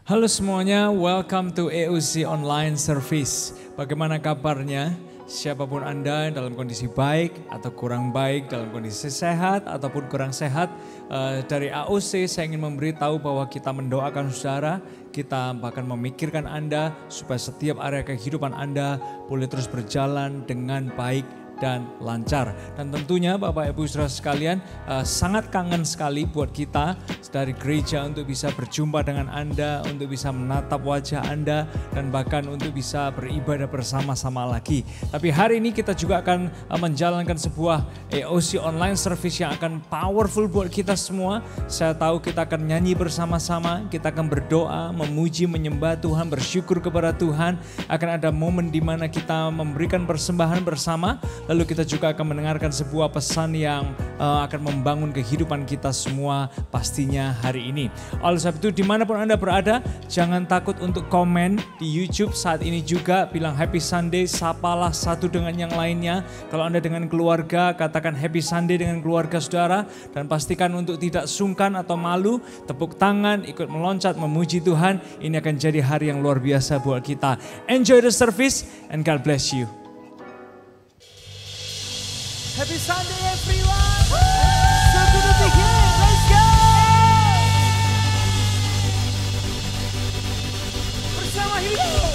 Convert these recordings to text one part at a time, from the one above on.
Halo semuanya, welcome to EOC Online Service. Bagaimana kabarnya? Siapapun Anda dalam kondisi baik atau kurang baik, dalam kondisi sehat ataupun kurang sehat, dari AOC saya ingin memberitahu bahwa kita mendoakan saudara, kita bahkan memikirkan Anda supaya setiap area kehidupan Anda boleh terus berjalan dengan baik dan lancar. Dan tentunya Bapak Ibu Saudara sekalian, sangat kangen sekali buat kita dari gereja untuk bisa berjumpa dengan Anda, untuk bisa menatap wajah Anda, dan bahkan untuk bisa beribadah bersama-sama lagi. Tapi hari ini kita juga akan menjalankan sebuah EOC Online Service yang akan powerful buat kita semua. Saya tahu kita akan nyanyi bersama-sama, kita akan berdoa, memuji, menyembah Tuhan, bersyukur kepada Tuhan. Akan ada momen di mana kita memberikan persembahan bersama, lalu kita juga akan mendengarkan sebuah pesan yang akan membangun kehidupan kita semua pastinya hari ini. Oleh sebab itu dimanapun Anda berada, jangan takut untuk komen di YouTube saat ini juga. Bilang Happy Sunday, sapalah satu dengan yang lainnya. Kalau Anda dengan keluarga, katakan Happy Sunday dengan keluarga saudara. Dan pastikan untuk tidak sungkan atau malu, tepuk tangan, ikut meloncat, memuji Tuhan. Ini akan jadi hari yang luar biasa buat kita. Enjoy the service and God bless you. Happy Sunday everyone! So good to be here, let's go! Bersama hidup!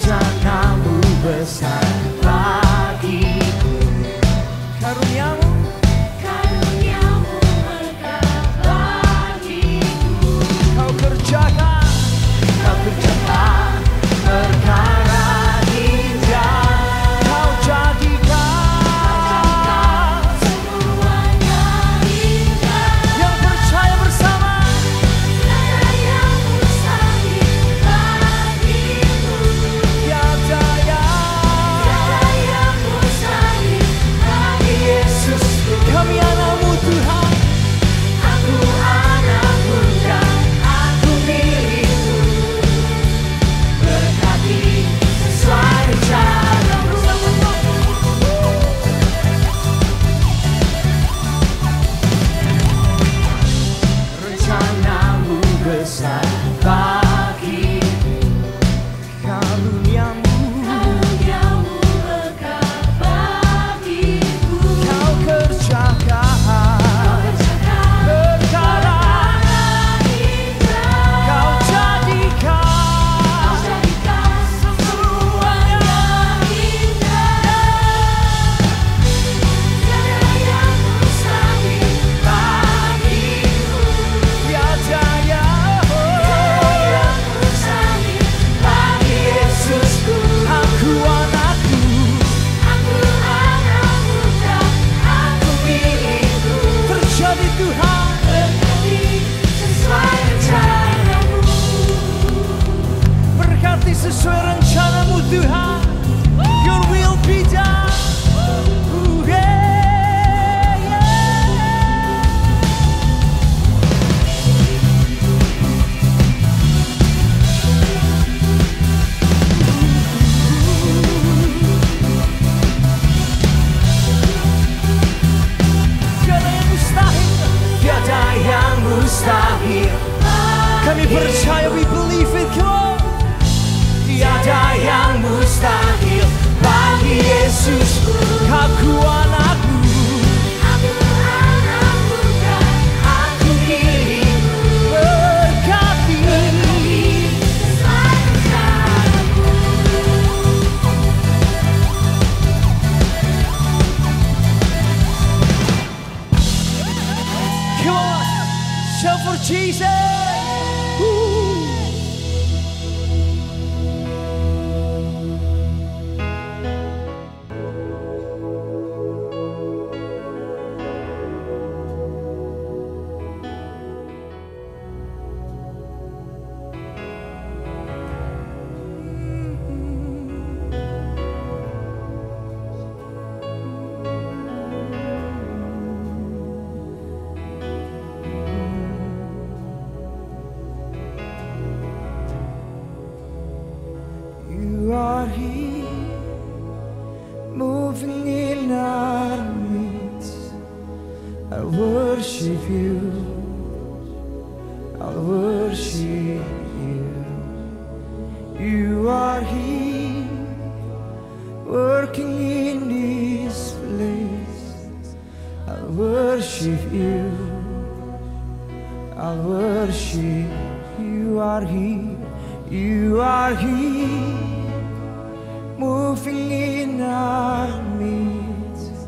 Rencanamu besar bagiku, karuniamu megah bagiku. Kau kerjakan perkara indah. Kau jadikan semuanya indah. Yang percaya bersama, yang mustahil bagimu. Tiada yang mustahil bagi Yesusku. Kami anak-Mu Tuhan. Aku anak-Mu dan aku milik-Mu. Berkati sesuai rencana-Mu. Rencana-Mu besar bagiku, karuniamu megah bagiku. Kau kerjakan perkara indah. Kau jadikan semuanya indah. Tiada yang mustahil bagimu. Tiada yang mustahil bagi Yesusku. Aku anakku, aku anak-Mu dan aku milik-Mu. Terjadi Tuhan, berkati sesuai rencana-Mu. Berkati sesuai rencana-Mu Tuhan. Your will be done. Yeah, yeah. Tiada yang mustahil. Kami percaya, we believe it, come on. Tiada yang mustahil bagi Yesus. Aku anakku, dan aku milik-Mu. Berkati sesuai rencana-Mu. Come on, shout for Jesus. worship you. I'll worship you. You are here, working in this place. I'll worship you. I'll worship. You are here. You are here, moving in our midst.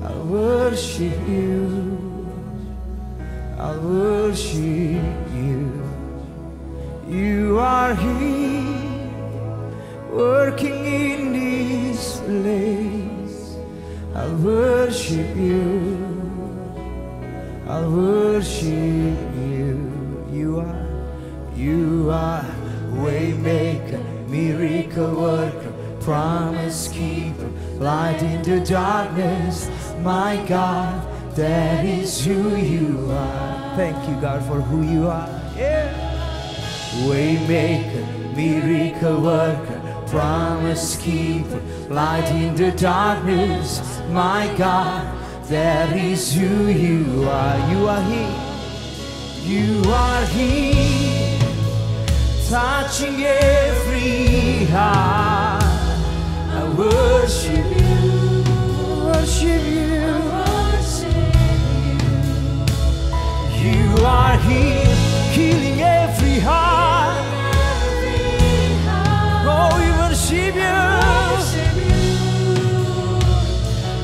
I'll worship you. I'll worship you. You are here, working in this place. I'll worship you. I'll worship you. You are waymaker, miracle worker, promise keeper, light in the darkness. My God, that is who you are. Thank you, God, for who you are. Yeah. Waymaker, miracle worker, promise keeper, light in the darkness. My God, that is who you are. You are here. You are here, touching every heart. I worship you, worship you, worship you. You are here, healing every heart. Oh, we worship you,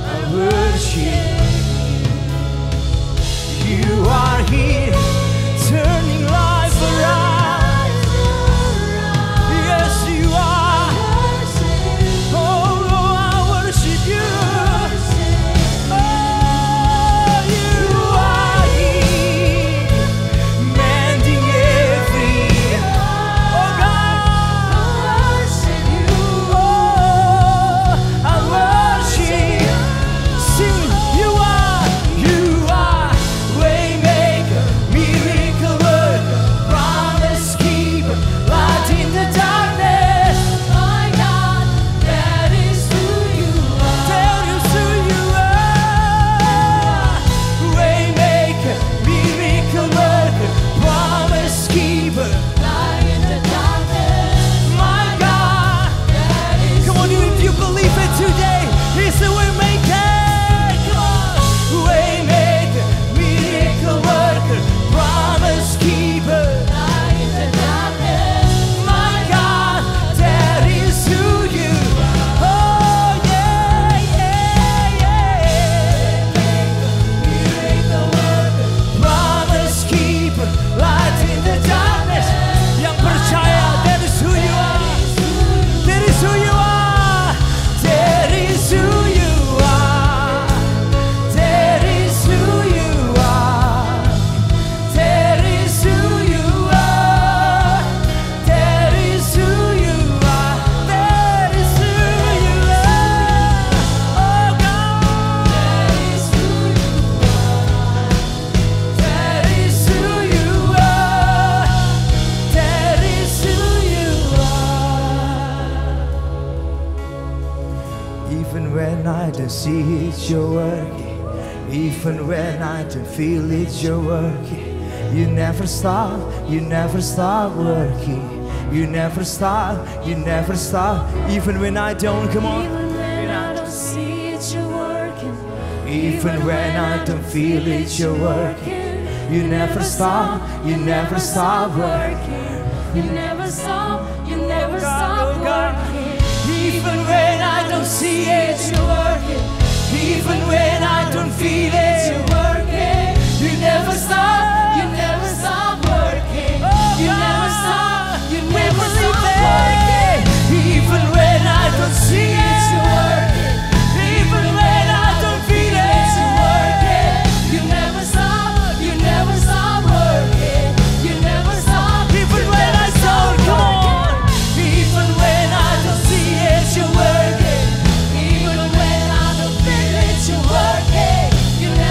I worship you. You are here, turning life around. Yes, you are. Oh, I worship you. Oh, you are here, mending every. Oh, God, I worship you. Oh, I worship. Sing, you are waymaker, miracle worker, promise keeper, light in the darkness. My God, that is who you are. Tell us who you are. Waymaker, miracle worker, promise keeper, light in the darkness. My God, that is. Come on, if you believe it today, He's the waymaker. Come on, waymaker, miracle worker, promise keeper, light in the darkness. My God, that is who you are. Oh yeah, yeah, yeah. Miracle worker, promise keeper, light in the darkness. Yang percaya, that is who you are. That is who you are. That is who you are. That is who you are. That is who you are. That is who you are. That is who you are. Oh God. That is who you are. That is who you are. That is who you are. Even when I don't see it, you're working. Even when I don't feel it, you're working. You never stop working. You never stop, you never stop. Even when I don't, come on. Even when I don't see it, you're working. Even when I don't feel it, you're working. You never stop working. You never stop working. Even when I don't see it, you're working. Even when I don't feel it, you're working. You never stop working. You never stop working. Even when I don't see it, you're working. Even when I don't feel it, you're working. You never stop working. You never stop. Even when I don't, come on. Even when I don't see it, you're working. Even when I don't feel it, you're working. You never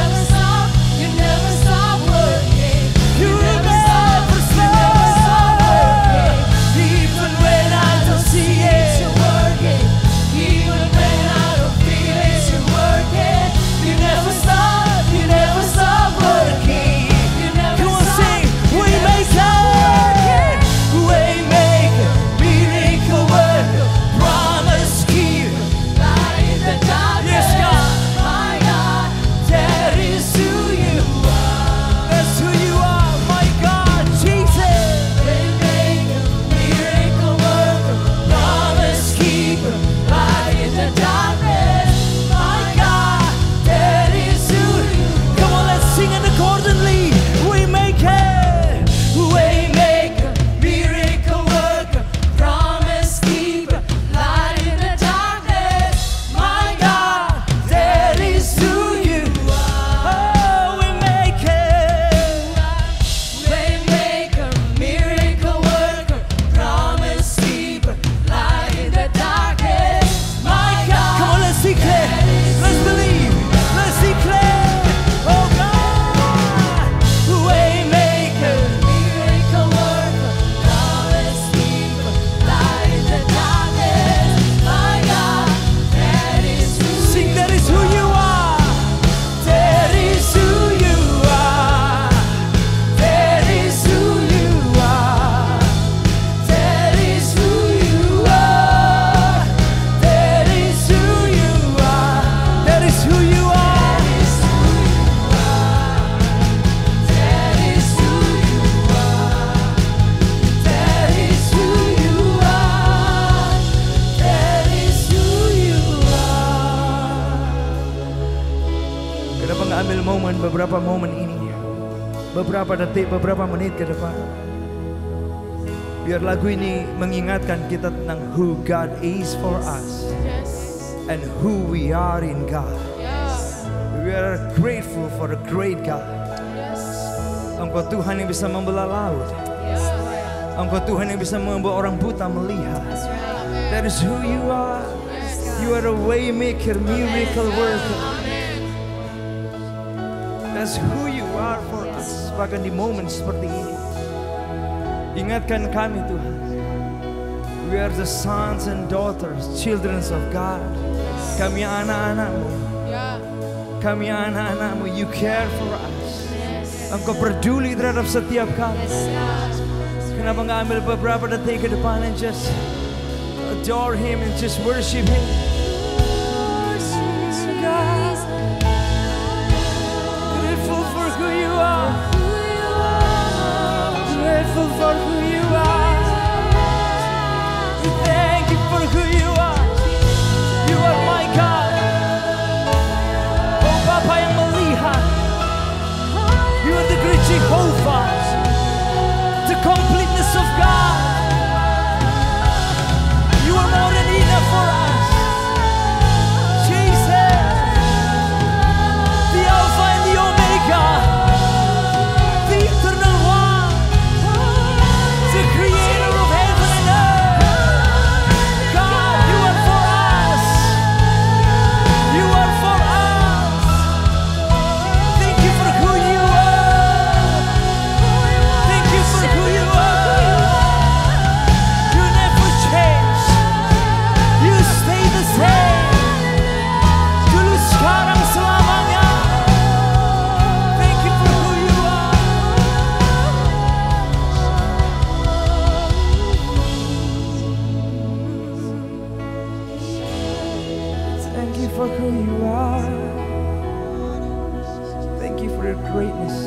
beberapa momen ini, beberapa detik, beberapa menit ke depan, biar lagu ini mengingatkan kita tentang who God is for us and who we are in God. We are grateful for a great God. Engkau Tuhan yang bisa membelah laut. Engkau Tuhan yang bisa membawa orang buta melihat. That is who you are. You are a way maker, miracle worker. That's who you are for us. Bahkan di momen seperti ini, ingatkan kami Tuhan. We are the sons and daughters, children of God. Kami anak-anak-Mu. Kami anak-anak-Mu. You care for us. Engkau peduli terhadap setiap kami. Kenapa nggak ambil beberapa detik ke depan and just adore Him and just worship Him? God, grateful for who you are. Grateful for who you are. We thank you for who you are. You are my God. Oh Bapa yang melihat. You are the great Jehovah, the completeness of God. You are more than enough for us. Jesus, the Alpha and the Omega, the eternal one, the creator of heaven and earth. God, you are for us. You are for us. Thank you for who you are. Thank you for who you are. You never change. You stay the same. Dulu, sekarang, selamanya. Thank you for who you are. Thank you for who you are. Thank you for your greatness.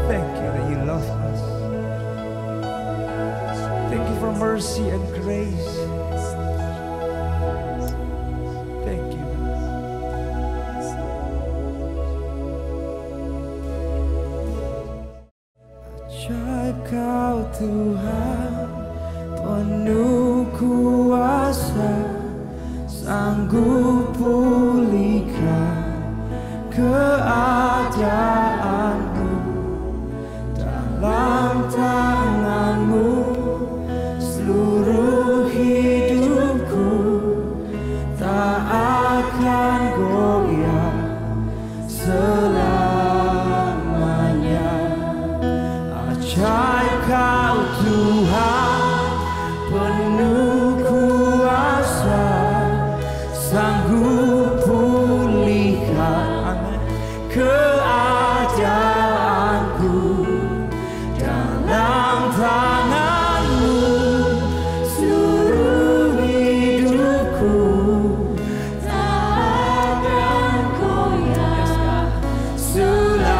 Thank you that you love us. Thank you for mercy and grace. Thank you. Ajaib Kau Tuhan, penuh kuasa, sanggup pulihkan keadaanku. Dalam tangan-Mu seluruh hidupku tak akan goyah selamanya. Ajaib Kau Tuhan, penuh kuasa, sanggup pulihkan keadaanku. Dalam tangan-Mu seluruh hidupku tak akan goyah selamanya.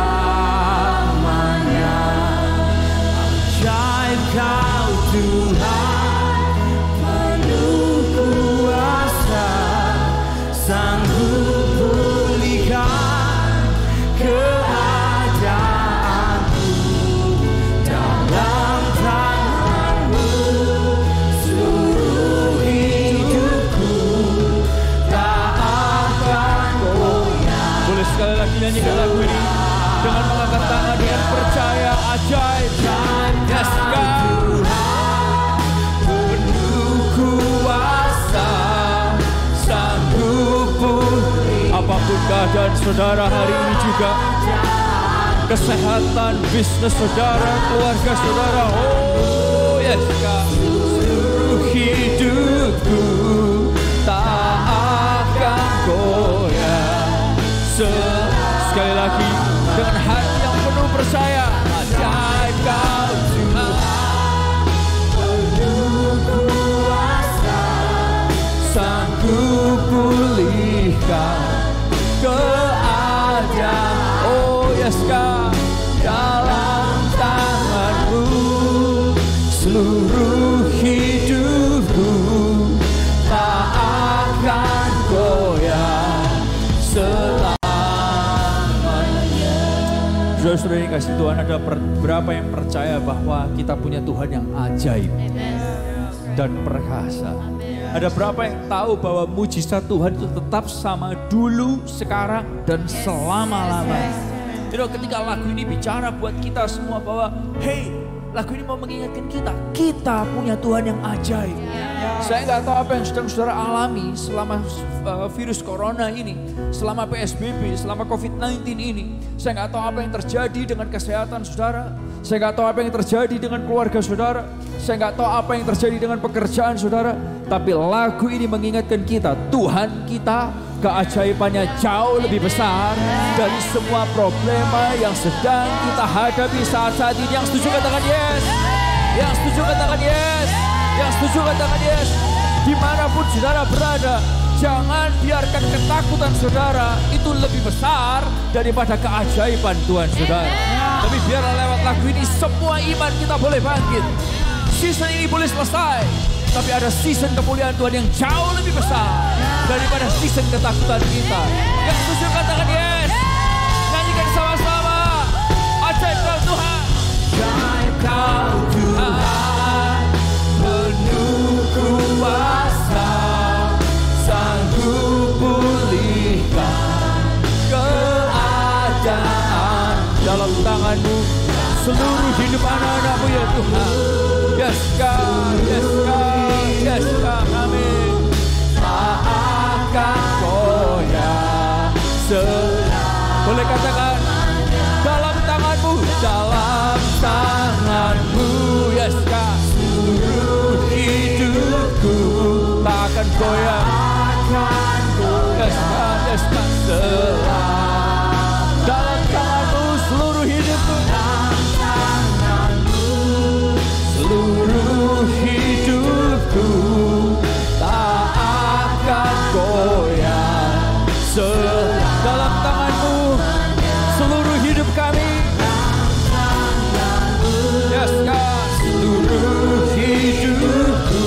Ajaib Kau Tuhan, penuh kuasa, sanggup pulihkan keadaanku. Dalam tangan-Mu seluruh hidupku tak akan goyah. Boleh sekali lagi nyanyikan lagu ini dengan mengangkat tangan dengan percaya. Ajaib, yes God, Penuh kuasa, sanggup pulih. apapun keadaan saudara hari ini juga, kesehatan bisnis saudara, keluarga saudara, oh yes God, Seluruh hidupku tak akan goyah. Sekali lagi dengan hati yang penuh percaya. Ajaib Kau Tuhan, penuh kuasa, sanggup pulihkan keadaan. Oh yes God, dalam tangan-Mu seluruh hidupku tak akan goyah selamanya. Saudara-saudara yang kasih Tuhan, ada berapa yang percaya bahwa kita punya Tuhan yang ajaib dan perkasa? Ada berapa yang tahu bahwa mujizat Tuhan itu tetap sama dulu, sekarang, dan selama-lamanya? Ketika lagu ini bicara buat kita semua bahwa, hey, lagu ini mau mengingatkan kita punya Tuhan yang ajaib. Saya nggak tahu apa yang saudara alami selama virus corona ini, selama PSBB, selama COVID-19 ini. Saya nggak tahu apa yang terjadi dengan kesehatan saudara. Saya nggak tahu apa yang terjadi dengan keluarga saudara. Saya nggak tahu apa yang terjadi dengan pekerjaan saudara. Tapi lagu ini mengingatkan kita, Tuhan kita keajaibannya jauh lebih besar dari semua problema yang sedang kita hadapi saat ini. Yang setuju katakan yes. Yang setuju katakan yes. Yang setuju katakan yes. Dimanapun saudara berada, jangan biarkan ketakutan saudara itu lebih besar daripada keajaiban Tuhan saudara. Tapi biarlah lewat lagu ini semua iman kita boleh bangkit. Season ini boleh selesai, tapi ada season kemuliaan Tuhan yang jauh lebih besar daripada season ketakutan kita. Yang setuju katakan yes. Nyanyikan sama-sama. Ajaib kau Tuhan. Ajaib kau Tuhan, penuh kuasa, sanggup pulihkan keadaan. Dalam tangan-Mu seluruh hidup anak-anak-Mu ya Tuhan. Yes God, yes God, yes God, amin. Tak akan goyah. Boleh katakan, dalam tangan-Mu, dalam tangan-Mu, yes God. Seluruh hidupku tak akan goyah. Yes God, yes God, dalam tangan-Mu seluruh hidupku. Seluruh hidupku tak akan goyah. Dalam tangan-Mu seluruh hidup kami. Yes God, seluruh hidupku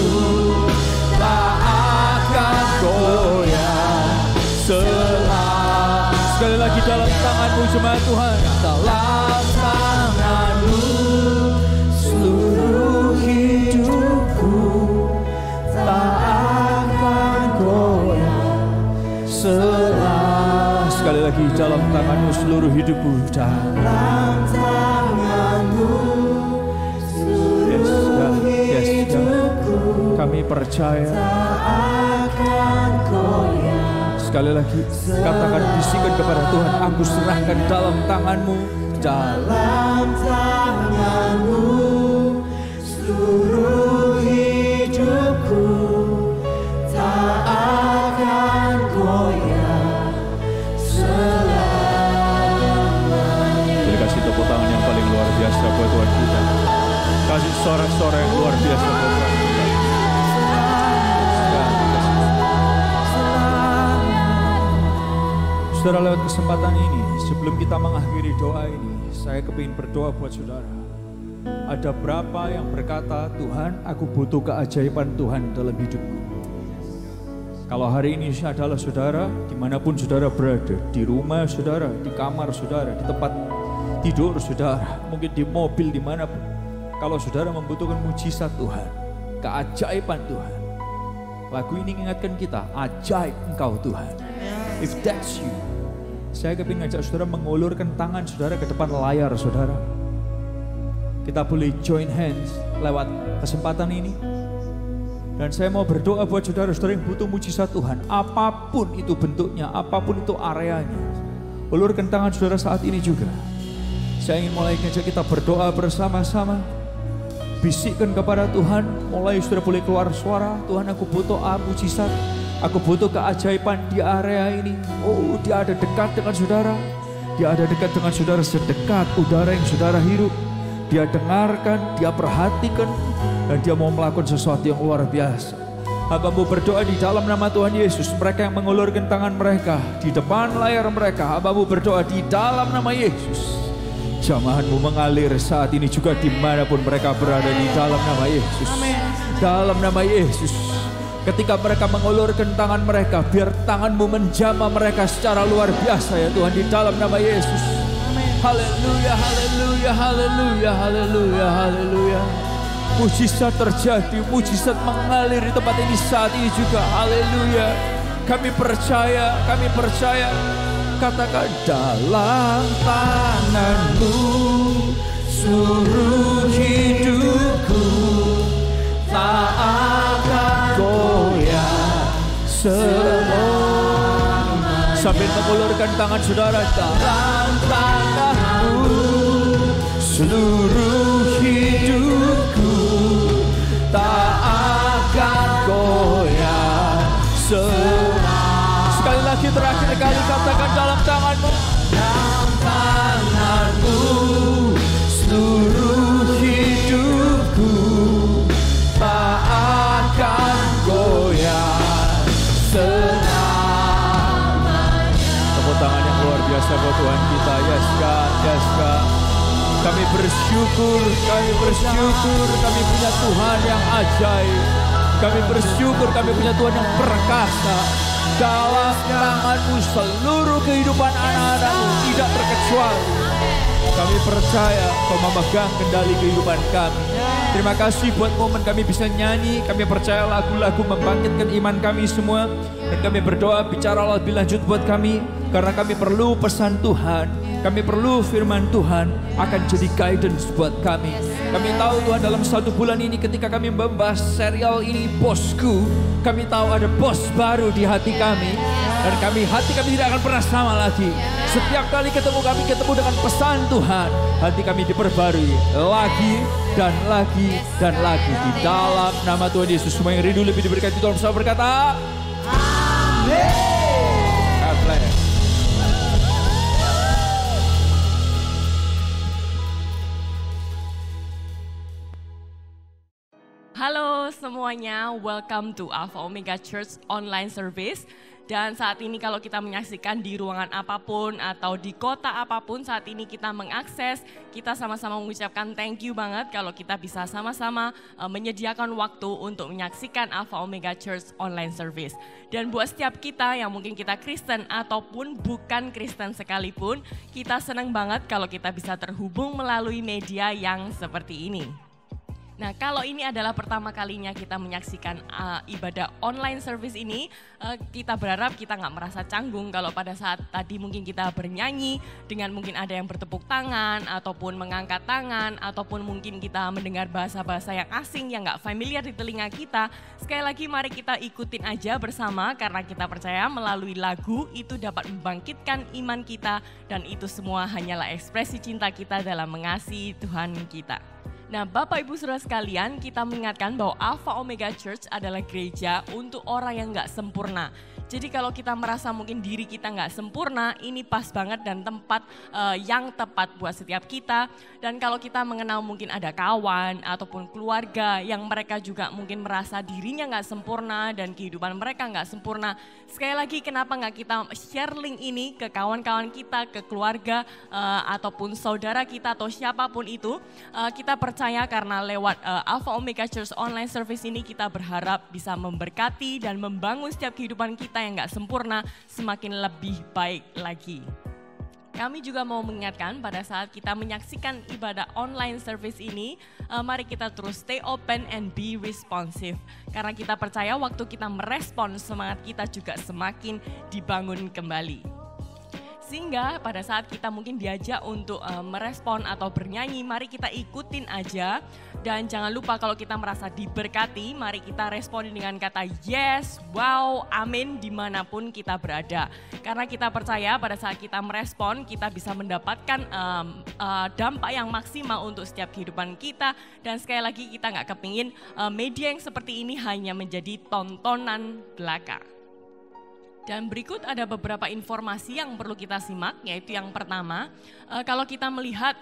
tak akan goyah. Sekali lagi, dalam tangan-Mu jemaat Tuhan. Dalam tangan-Mu seluruh hidupku tak akan goyah. Sekali lagi, dalam tangan-Mu seluruh hidupku. Dalam tangan-Mu seluruh hidupku. Kami percaya tak akan goyah. Sekali lagi, katakan, bisikan kepada Tuhan, aku serahkan dalam tangan-Mu. Dalam tangan-Mu seluruh hidupku tak akan goyah selamanya. Terima kasih tepuk tangan yang paling luar biasa buat Tuhan kita. Kasih sorak-sorak yang luar biasa buat Tuhan kita. Saudara, lewat kesempatan ini, sebelum kita mengakhiri doa ini, saya kepingin berdoa buat saudara. Ada berapa yang berkata, Tuhan, aku butuh keajaiban Tuhan dalam hidupku. Kalau hari ini adalah saudara, dimanapun saudara berada, di rumah saudara, di kamar saudara, di tempat tidur saudara, mungkin di mobil, dimanapun. Kalau saudara membutuhkan mujizat Tuhan, keajaiban Tuhan, lagu ini mengingatkan kita, ajaib Engkau Tuhan. If that's you, saya kepingin ngajak saudara mengulurkan tangan saudara ke depan layar saudara. Kita boleh join hands lewat kesempatan ini. Dan saya mau berdoa buat saudara-saudara yang butuh mujizat Tuhan. Apapun itu bentuknya, apapun itu areanya. Ulurkan tangan saudara saat ini juga. Saya ingin mulai ngajak kita berdoa bersama-sama. Bisikkan kepada Tuhan, mulai saudara boleh keluar suara. Tuhan, aku butuh mujizat. Aku butuh keajaiban di area ini. Oh, Dia ada dekat dengan saudara. Dia ada dekat dengan saudara sedekat udara yang saudara hirup. Dia dengarkan, Dia perhatikan, dan Dia mau melakukan sesuatu yang luar biasa. Hamba-Mu berdoa di dalam nama Tuhan Yesus. Mereka yang mengulurkan tangan mereka di depan layar mereka, Hamba-Mu berdoa di dalam nama Yesus. Jamahan-Mu mengalir saat ini juga dimanapun mereka berada, di dalam nama Yesus. Dalam nama Yesus. Ketika mereka mengulurkan tangan mereka, biar tangan-Mu menjamah mereka secara luar biasa ya Tuhan, di dalam nama Yesus. Haleluya, haleluya, haleluya, haleluya, haleluya. Mujizat terjadi, mujizat mengalir di tempat ini saat ini juga. Haleluya. Kami percaya, kami percaya. Katakan, dalam tangan-Mu seluruh hidupku tak akan goyah semua. Sambil mengulurkan tangan saudara, dalam tangan-Mu seluruh hidupku tak akan goyah semua. Sekali lagi, terakhir kali, katakan, dalam tangan-Mu, dalam tangan-Mu seluruh hidupku tak akan goyah selamanya. Tepuk tangan yang luar biasa buat Tuhan kita. Yes God, yes God. Kami bersyukur, kami bersyukur, kami punya Tuhan yang ajaib. Kami bersyukur, kami punya Tuhan yang perkasa. Dalam tangan-Mu seluruh kehidupan anak-anak-Mu tidak terkecuali. Kami percaya Kau memegang kendali kehidupan kami. Terima kasih buat momen kami bisa nyanyi. Kami percaya lagu-lagu membangkitkan iman kami semua. Dan kami berdoa, bicara lebih lanjut buat kami. Karena kami perlu pesan Tuhan. Kami perlu firman Tuhan akan jadi guidance buat kami. Kami tahu Tuhan, dalam 1 bulan ini ketika kami membahas serial ini, Bosku, kami tahu ada bos baru di hati kami. Dan hati kami tidak akan pernah sama lagi. Setiap kali ketemu kami ketemu dengan pesan Tuhan, hati kami diperbarui lagi dan lagi dan lagi. Di dalam nama Tuhan Yesus, semua yang rindu lebih diberkati Tuhan bersama berkata, Amin. Halo semuanya, welcome to Alpha Omega Church Online Service. Dan saat ini kalau kita menyaksikan di ruangan apapun atau di kota apapun, saat ini kita mengakses, kita sama-sama mengucapkan thank you banget kalau kita bisa sama-sama menyediakan waktu untuk menyaksikan Alpha Omega Church Online Service. Dan buat setiap kita yang mungkin kita Kristen ataupun bukan Kristen sekalipun, kita senang banget kalau kita bisa terhubung melalui media yang seperti ini. Nah, kalau ini adalah pertama kalinya kita menyaksikan ibadah online service ini, kita berharap kita nggak merasa canggung kalau pada saat tadi mungkin kita bernyanyi dengan mungkin ada yang bertepuk tangan ataupun mengangkat tangan ataupun mungkin kita mendengar bahasa-bahasa yang asing yang nggak familiar di telinga kita. Sekali lagi mari kita ikutin aja bersama karena kita percaya melalui lagu itu dapat membangkitkan iman kita dan itu semua hanyalah ekspresi cinta kita dalam mengasihi Tuhan kita. Nah, Bapak Ibu Saudara sekalian, kita mengingatkan bahwa Alpha Omega Church adalah gereja untuk orang yang gak sempurna. Jadi kalau kita merasa mungkin diri kita gak sempurna, ini pas banget dan tempat yang tepat buat setiap kita. Dan kalau kita mengenal mungkin ada kawan ataupun keluarga yang mereka juga mungkin merasa dirinya gak sempurna dan kehidupan mereka gak sempurna. Sekali lagi kenapa gak kita share link ini ke kawan-kawan kita, ke keluarga ataupun saudara kita atau siapapun itu. Kita percaya karena lewat Alpha Omega Church Online Service ini kita berharap bisa memberkati dan membangun setiap kehidupan kita yang gak sempurna semakin lebih baik lagi. Kami juga mau mengingatkan pada saat kita menyaksikan ibadah online service ini, mari kita terus stay open and be responsive. Karena kita percaya waktu kita merespon, semangat kita juga semakin dibangun kembali. Sehingga pada saat kita mungkin diajak untuk merespon atau bernyanyi, mari kita ikutin aja. Dan jangan lupa kalau kita merasa diberkati, mari kita respon dengan kata yes, wow, amin dimanapun kita berada. Karena kita percaya pada saat kita merespon, kita bisa mendapatkan dampak yang maksimal untuk setiap kehidupan kita. Dan sekali lagi kita gak kepingin media yang seperti ini hanya menjadi tontonan belaka. Dan berikut ada beberapa informasi yang perlu kita simak, yaitu yang pertama, kalau kita melihat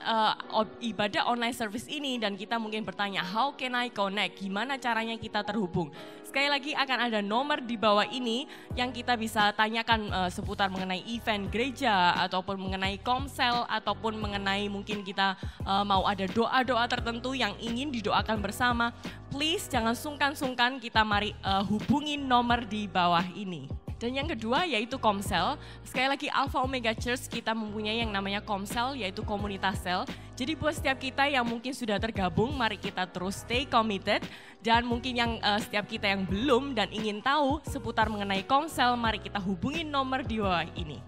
ibadah online service ini dan kita mungkin bertanya, how can I connect? Gimana caranya kita terhubung? Sekali lagi akan ada nomor di bawah ini yang kita bisa tanyakan seputar mengenai event gereja, ataupun mengenai komsel, ataupun mengenai mungkin kita mau ada doa-doa tertentu yang ingin didoakan bersama. Please jangan sungkan-sungkan, kita mari hubungi nomor di bawah ini. Dan yang kedua yaitu komsel. Sekali lagi Alpha Omega Church kita mempunyai yang namanya komsel, yaitu komunitas sel. Jadi buat setiap kita yang mungkin sudah tergabung, mari kita terus stay committed. Dan mungkin yang setiap kita yang belum dan ingin tahu seputar mengenai komsel, mari kita hubungi nomor di bawah ini.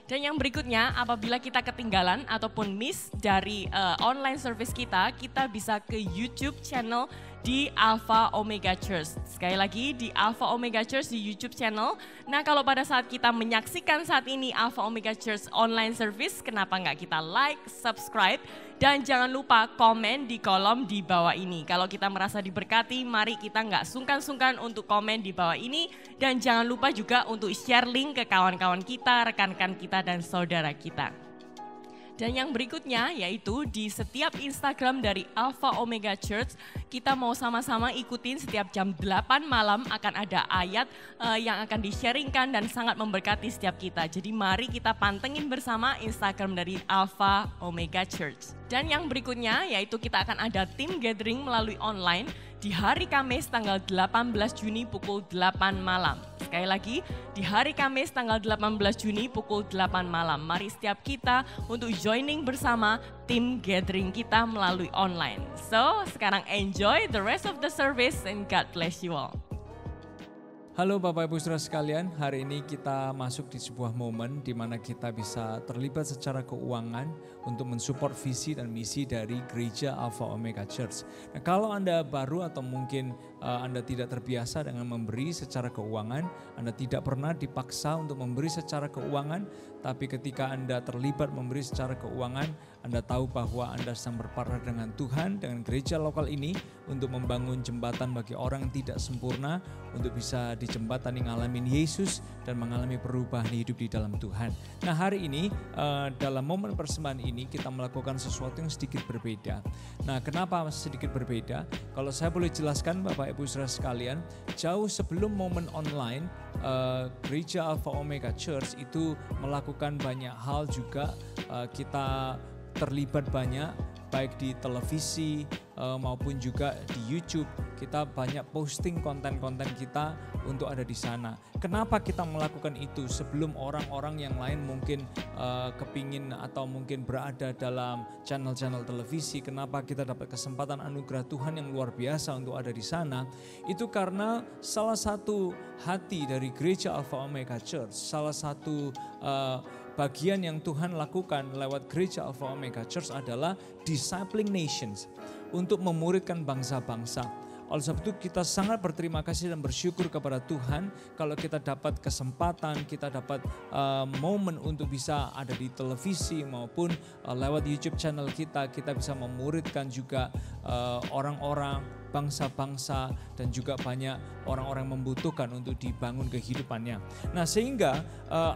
Dan yang berikutnya, apabila kita ketinggalan ataupun miss dari online service kita bisa ke YouTube channel di Alpha Omega Church. Sekali lagi di Alpha Omega Church di YouTube channel. Nah, kalau pada saat kita menyaksikan saat ini Alpha Omega Church online service, kenapa nggak kita like, subscribe, dan jangan lupa komen di kolom di bawah ini. Kalau kita merasa diberkati, mari kita nggak sungkan-sungkan untuk komen di bawah ini. Dan jangan lupa juga untuk share link ke kawan-kawan kita, rekan-rekan kita, dan saudara kita. Dan yang berikutnya yaitu di setiap Instagram dari Alpha Omega Church, kita mau sama-sama ikutin setiap jam 8 malam akan ada ayat yang akan di-sharingkan dan sangat memberkati setiap kita. Jadi mari kita pantengin bersama Instagram dari Alpha Omega Church. Dan yang berikutnya yaitu kita akan ada team gathering melalui online di hari Kamis tanggal 18 Juni pukul 8 malam. Sekali lagi, di hari Kamis tanggal 18 Juni pukul 8 malam. Mari setiap kita untuk joining bersama tim gathering kita melalui online. So, sekarang enjoy the rest of the service and God bless you all. Halo Bapak Ibu Saudara sekalian, hari ini kita masuk di sebuah momen di mana kita bisa terlibat secara keuangan untuk mensupport visi dan misi dari Gereja Alpha Omega Church. Nah, kalau Anda baru atau mungkin Anda tidak terbiasa dengan memberi secara keuangan, Anda tidak pernah dipaksa untuk memberi secara keuangan, tapi ketika Anda terlibat memberi secara keuangan, Anda tahu bahwa Anda sedang berpartner dengan Tuhan, dengan gereja lokal ini untuk membangun jembatan bagi orang yang tidak sempurna, untuk bisa dijembatani ngalamin Yesus dan mengalami perubahan hidup di dalam Tuhan. Nah, hari ini dalam momen persembahan ini kita melakukan sesuatu yang sedikit berbeda. Nah, kenapa sedikit berbeda? Kalau saya boleh jelaskan Bapak Ibu Saudara sekalian, jauh sebelum momen online, Gereja Alpha Omega Church itu melakukan banyak hal juga. Kita terlibat banyak baik di televisi maupun juga di YouTube. Kita banyak posting konten-konten kita untuk ada di sana. Kenapa kita melakukan itu sebelum orang-orang yang lain mungkin kepingin atau mungkin berada dalam channel-channel televisi? Kenapa kita dapat kesempatan anugerah Tuhan yang luar biasa untuk ada di sana? Itu karena salah satu hati dari Gereja Alpha Omega Church, salah satu bagian yang Tuhan lakukan lewat Gereja Alpha Omega Church adalah discipling nations, untuk memuridkan bangsa-bangsa. Oleh sebab itu kita sangat berterima kasih dan bersyukur kepada Tuhan kalau kita dapat kesempatan, kita dapat momen untuk bisa ada di televisi maupun lewat YouTube channel kita bisa memuridkan juga orang-orang, bangsa-bangsa, dan juga banyak orang-orang yang membutuhkan untuk dibangun kehidupannya. Nah, sehingga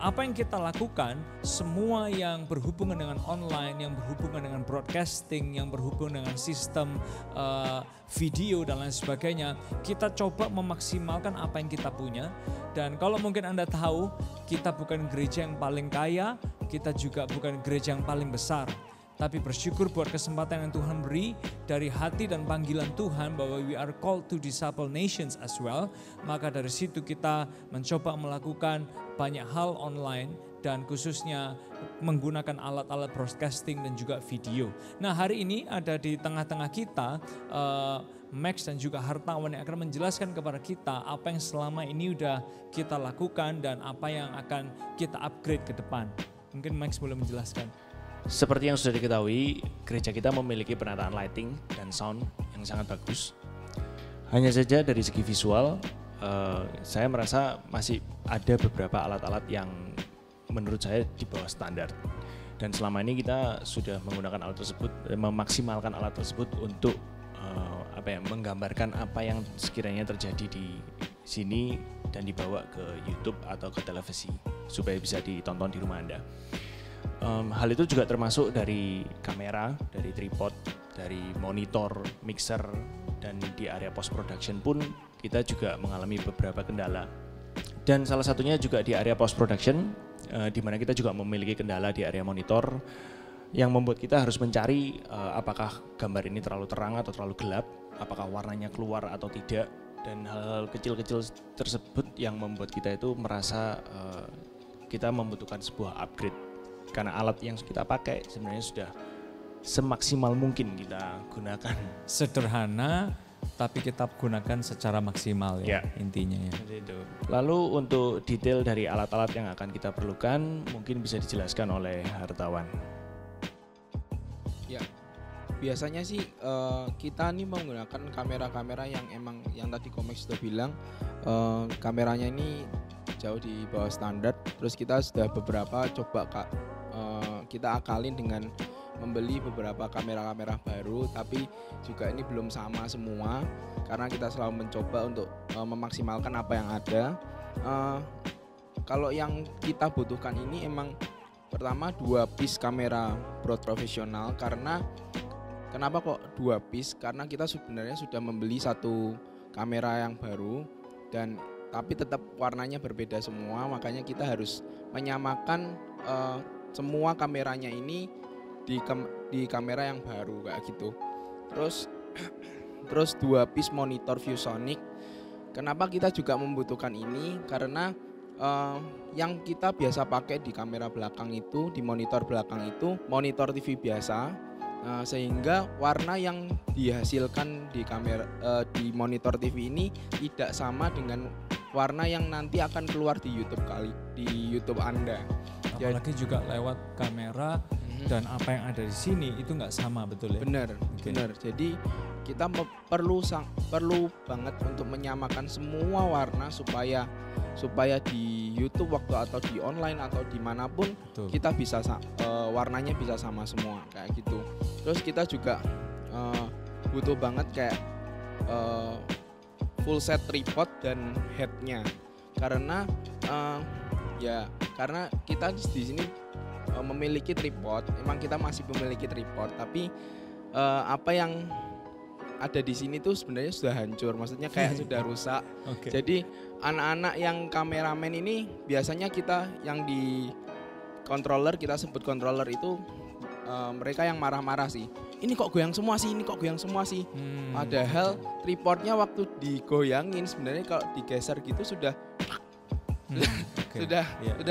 apa yang kita lakukan, semua yang berhubungan dengan online, yang berhubungan dengan broadcasting, yang berhubungan dengan sistem video dan lain sebagainya, kita coba memaksimalkan apa yang kita punya. Dan kalau mungkin Anda tahu, kita bukan gereja yang paling kaya, kita juga bukan gereja yang paling besar. Tapi bersyukur buat kesempatan yang Tuhan beri dari hati dan panggilan Tuhan bahwa we are called to disciple nations as well. Maka dari situ kita mencoba melakukan banyak hal online dan khususnya menggunakan alat-alat broadcasting dan juga video. Nah, hari ini ada di tengah-tengah kita Max dan juga Hartawan yang akan menjelaskan kepada kita apa yang selama ini udah kita lakukan dan apa yang akan kita upgrade ke depan. Mungkin Max boleh menjelaskan. Seperti yang sudah diketahui, gereja kita memiliki penataan lighting dan sound yang sangat bagus. Hanya saja dari segi visual, saya merasa masih ada beberapa alat-alat yang menurut saya di bawah standar. Dan selama ini kita sudah menggunakan alat tersebut, memaksimalkan alat tersebut untuk menggambarkan apa yang sekiranya terjadi di sini dan dibawa ke YouTube atau ke televisi supaya bisa ditonton di rumah Anda. Hal itu juga termasuk dari kamera, dari tripod, dari monitor, mixer, dan di area post production pun kita juga mengalami beberapa kendala. Dan salah satunya juga di area post production, di mana kita juga memiliki kendala di area monitor yang membuat kita harus mencari apakah gambar ini terlalu terang atau terlalu gelap, apakah warnanya keluar atau tidak, dan hal-hal kecil-kecil tersebut yang membuat kita itu merasa kita membutuhkan sebuah upgrade karena alat yang kita pakai sebenarnya sudah semaksimal mungkin kita gunakan. Sederhana tapi kita gunakan secara maksimal ya, intinya ya. Itu. Lalu untuk detail dari alat-alat yang akan kita perlukan mungkin bisa dijelaskan oleh Hartawan. Ya, biasanya sih kita nih menggunakan kamera-kamera yang emang yang tadi Komex sudah bilang kameranya ini jauh di bawah standar. Terus kita sudah beberapa coba kita akalin dengan membeli beberapa kamera-kamera baru, tapi juga ini belum sama semua karena kita selalu mencoba untuk memaksimalkan apa yang ada. Kalau yang kita butuhkan ini emang pertama 2 piece kamera broad profesional. Karena kenapa kok 2 piece? Karena kita sebenarnya sudah membeli 1 kamera yang baru dan tapi tetap warnanya berbeda semua, makanya kita harus menyamakan semua kameranya ini di kamera yang baru kayak gitu. Terus 2 piece monitor ViewSonic. Kenapa kita juga membutuhkan ini? Karena yang kita biasa pakai di kamera belakang itu, di monitor belakang itu monitor TV biasa, sehingga warna yang dihasilkan di kamera di monitor TV ini tidak sama dengan warna yang nanti akan keluar di YouTube Anda. Apalagi juga lewat kamera dan apa yang ada di sini itu nggak sama, betul ya? Benar. Jadi kita perlu banget untuk menyamakan semua warna supaya di YouTube atau di online atau dimanapun kita bisa warnanya bisa sama semua kayak gitu. Terus kita juga butuh banget kayak full set tripod dan headnya karena karena kita di sini memiliki tripod. Emang kita masih memiliki tripod, tapi apa yang ada di sini tuh sebenarnya sudah hancur, maksudnya kayak sudah rusak. Jadi anak-anak yang kameramen ini biasanya kita yang di controller, kita sebut controller itu mereka yang marah-marah sih. Ini kok goyang semua sih, Padahal tripodnya waktu digoyangin sebenarnya kalau digeser gitu sudah sudah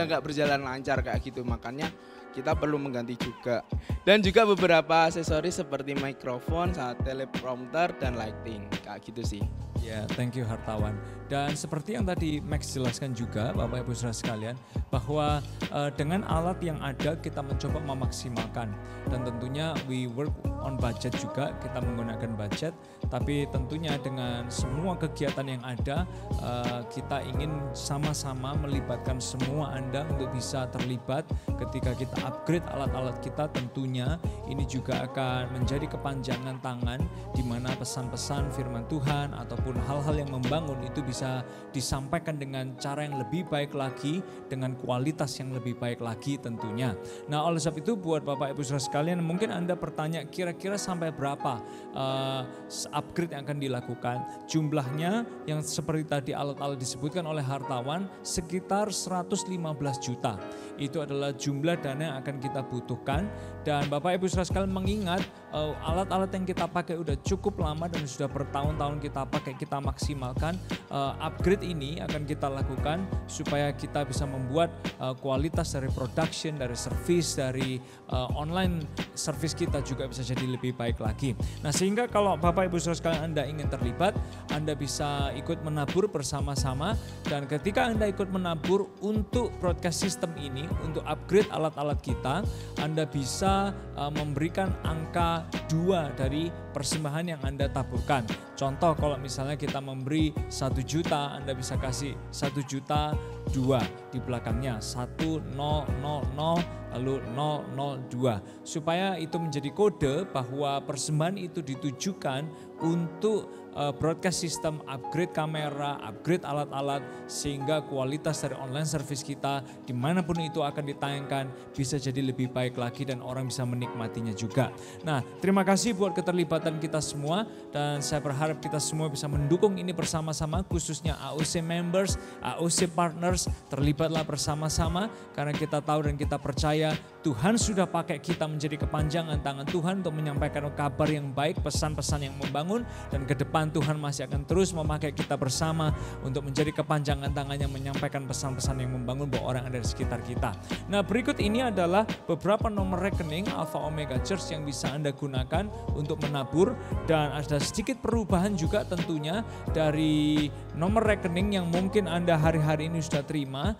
nggak berjalan lancar kayak gitu. Makanya kita perlu mengganti juga. Dan juga beberapa aksesoris seperti mikrofon, teleprompter, dan lighting kayak gitu sih. Ya, thank you Hartawan. Dan seperti yang tadi Max jelaskan juga Bapak Ibu Saudara sekalian, bahwa dengan alat yang ada kita mencoba memaksimalkan. Dan tentunya we work on budget juga, kita menggunakan budget. Tapi tentunya dengan semua kegiatan yang ada, kita ingin sama-sama melibatkan semua Anda untuk bisa terlibat. Ketika kita upgrade alat-alat kita, tentunya ini juga akan menjadi kepanjangan tangan di mana pesan-pesan firman Tuhan ataupun hal-hal yang membangun itu bisa disampaikan dengan cara yang lebih baik lagi, dengan kualitas yang lebih baik lagi tentunya. Nah, oleh sebab itu buat Bapak Ibu Saudara sekalian, mungkin Anda bertanya kira-kira sampai berapa upgrade yang akan dilakukan. Jumlahnya yang seperti tadi alat-alat disebutkan oleh Hartawan sekitar 115 juta. Itu adalah jumlah dana yang akan kita butuhkan. Dan Bapak Ibu Saudara sekalian mengingat alat-alat yang kita pakai udah cukup lama dan sudah bertahun-tahun kita pakai, kita maksimalkan. Upgrade ini akan kita lakukan supaya kita bisa membuat kualitas dari production, dari service, dari online service kita juga bisa jadi lebih baik lagi. Nah, sehingga kalau Bapak Ibu Saudara sekalian Anda ingin terlibat, Anda bisa ikut menabur bersama-sama. Dan ketika Anda ikut menabur untuk broadcast system ini, untuk upgrade alat-alat kita, Anda bisa memberikan angka 2 dari persembahan yang Anda taburkan. Contoh kalau misalnya kita memberi 1 juta, Anda bisa kasih 1 juta 2 di belakangnya, 1000 lalu 002, supaya itu menjadi kode bahwa persembahan itu ditujukan untuk broadcast system, upgrade kamera, upgrade alat-alat, sehingga kualitas dari online service kita dimanapun itu akan ditayangkan bisa jadi lebih baik lagi dan orang bisa menikmatinya juga. Nah, terima kasih buat keterlibatan kita semua dan saya berharap kita semua bisa mendukung ini bersama-sama, khususnya AOC members, AOC partners, terlibatlah bersama-sama karena kita tahu dan kita percaya Tuhan sudah pakai kita menjadi kepanjangan tangan Tuhan untuk menyampaikan kabar yang baik, pesan-pesan yang membangun, dan ke depan Tuhan masih akan terus memakai kita bersama untuk menjadi kepanjangan tangannya menyampaikan pesan-pesan yang membangun buat orang yang ada di sekitar kita. Nah, berikut ini adalah beberapa nomor rekening Alpha Omega Church yang bisa Anda gunakan untuk menabur, dan ada sedikit perubahan juga tentunya dari nomor rekening yang mungkin Anda hari-hari ini sudah terima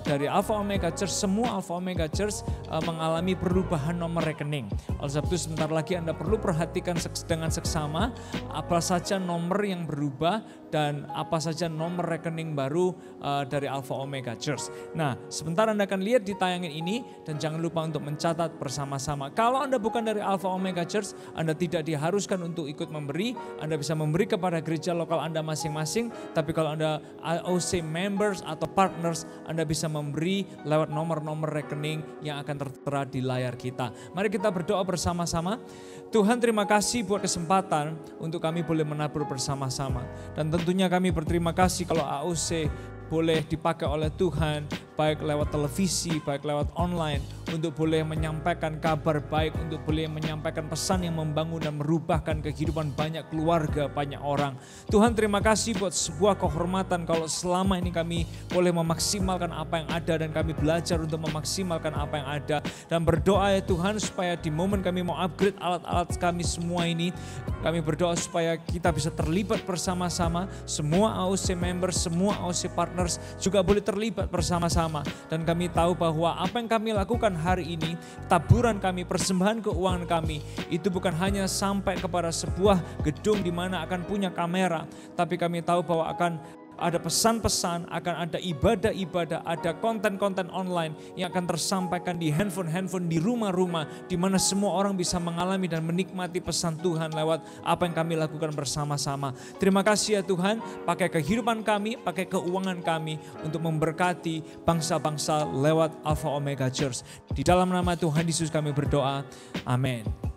dari Alpha Omega Church. Semua Alpha Omega Church mengalami perubahan nomor rekening. Oleh sebab itu sebentar lagi Anda perlu perhatikan dengan seksama apa saja nomor yang berubah dan apa saja nomor rekening baru dari Alpha Omega Church. Nah, sebentar Anda akan lihat di tayangan ini dan jangan lupa untuk mencatat bersama-sama. Kalau Anda bukan dari Alpha Omega Church, Anda tidak diharuskan untuk ikut memberi. Anda bisa memberi kepada gereja lokal Anda masing-masing, tapi kalau Anda AOC members atau partners, Anda bisa memberi lewat nomor-nomor rekening yang akan tertera di layar kita. Mari kita berdoa bersama-sama. Tuhan, terima kasih buat kesempatan untuk kami boleh menabur bersama-sama. Dan tentunya kami berterima kasih kalau AOC boleh dipakai oleh Tuhan, baik lewat televisi, baik lewat online, untuk boleh menyampaikan kabar baik, untuk boleh menyampaikan pesan yang membangun dan merubahkan kehidupan banyak keluarga, banyak orang. Tuhan, terima kasih buat sebuah kehormatan kalau selama ini kami boleh memaksimalkan apa yang ada dan kami belajar untuk memaksimalkan apa yang ada. Dan berdoa ya Tuhan supaya di momen kami mau upgrade alat-alat kami semua ini, kami berdoa supaya kita bisa terlibat bersama-sama, semua AOC members, semua AOC partners juga boleh terlibat bersama-sama. Dan kami tahu bahwa apa yang kami lakukan hari ini, taburan kami, persembahan keuangan kami, itu bukan hanya sampai kepada sebuah gedung di mana akan punya kamera, tapi kami tahu bahwa akan ada pesan-pesan, akan ada ibadah-ibadah, ada konten-konten online yang akan tersampaikan di handphone-handphone, di rumah-rumah, di mana semua orang bisa mengalami dan menikmati pesan Tuhan lewat apa yang kami lakukan bersama-sama. Terima kasih ya Tuhan, pakai kehidupan kami, pakai keuangan kami untuk memberkati bangsa-bangsa lewat Alpha Omega Church. Di dalam nama Tuhan Yesus kami berdoa, amin.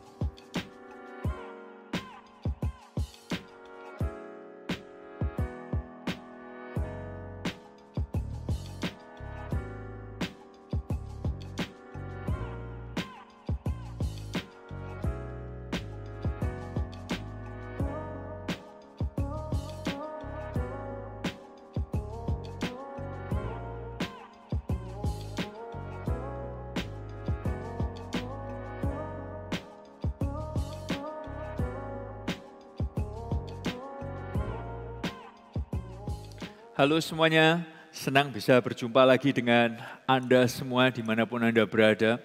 Halo semuanya, senang bisa berjumpa lagi dengan Anda semua dimanapun Anda berada.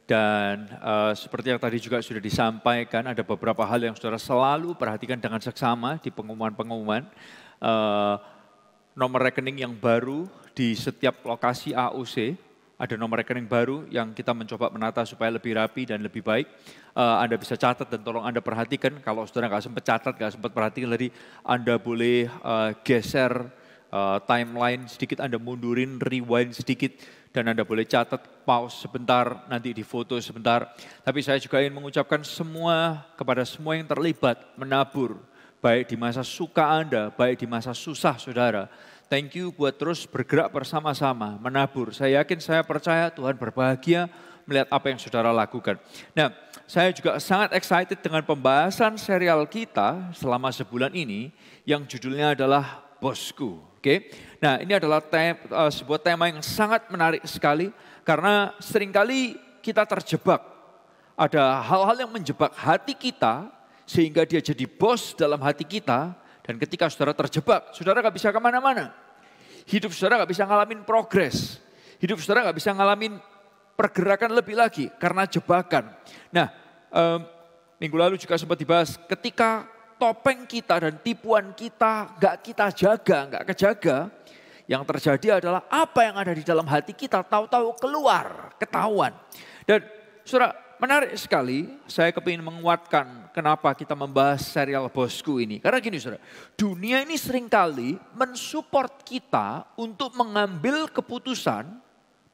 Dan seperti yang tadi juga sudah disampaikan, ada beberapa hal yang saudara selalu perhatikan dengan seksama di pengumuman-pengumuman. Nomor rekening yang baru di setiap lokasi AOC, ada nomor rekening baru yang kita mencoba menata supaya lebih rapi dan lebih baik. Anda bisa catat dan tolong Anda perhatikan, kalau saudara nggak sempat catat, nggak sempat perhatikan tadi, Anda boleh geser timeline sedikit, Anda mundurin, rewind sedikit, dan Anda boleh catat, pause sebentar, nanti difoto sebentar. Tapi saya juga ingin mengucapkan kepada semua yang terlibat menabur, baik di masa suka Anda, baik di masa susah saudara. Thank you buat terus bergerak bersama-sama, menabur. Saya yakin, saya percaya Tuhan berbahagia melihat apa yang saudara lakukan. Nah, saya juga sangat excited dengan pembahasan serial kita selama sebulan ini yang judulnya adalah Bosku. Oke, nah ini adalah sebuah tema yang sangat menarik sekali karena seringkali kita terjebak. Ada hal-hal yang menjebak hati kita sehingga dia jadi bos dalam hati kita, dan ketika saudara terjebak, saudara gak bisa kemana-mana. Hidup saudara gak bisa ngalamin progres. Hidup saudara gak bisa ngalamin pergerakan lebih lagi karena jebakan. Nah, minggu lalu juga sempat dibahas ketika topeng kita dan tipuan kita gak kita jaga, gak kejaga, yang terjadi adalah apa yang ada di dalam hati kita tahu-tahu keluar, ketahuan. Dan saudara, menarik sekali, saya kepingin menguatkan kenapa kita membahas serial Bosku ini. Karena gini saudara, dunia ini seringkali mensupport kita untuk mengambil keputusan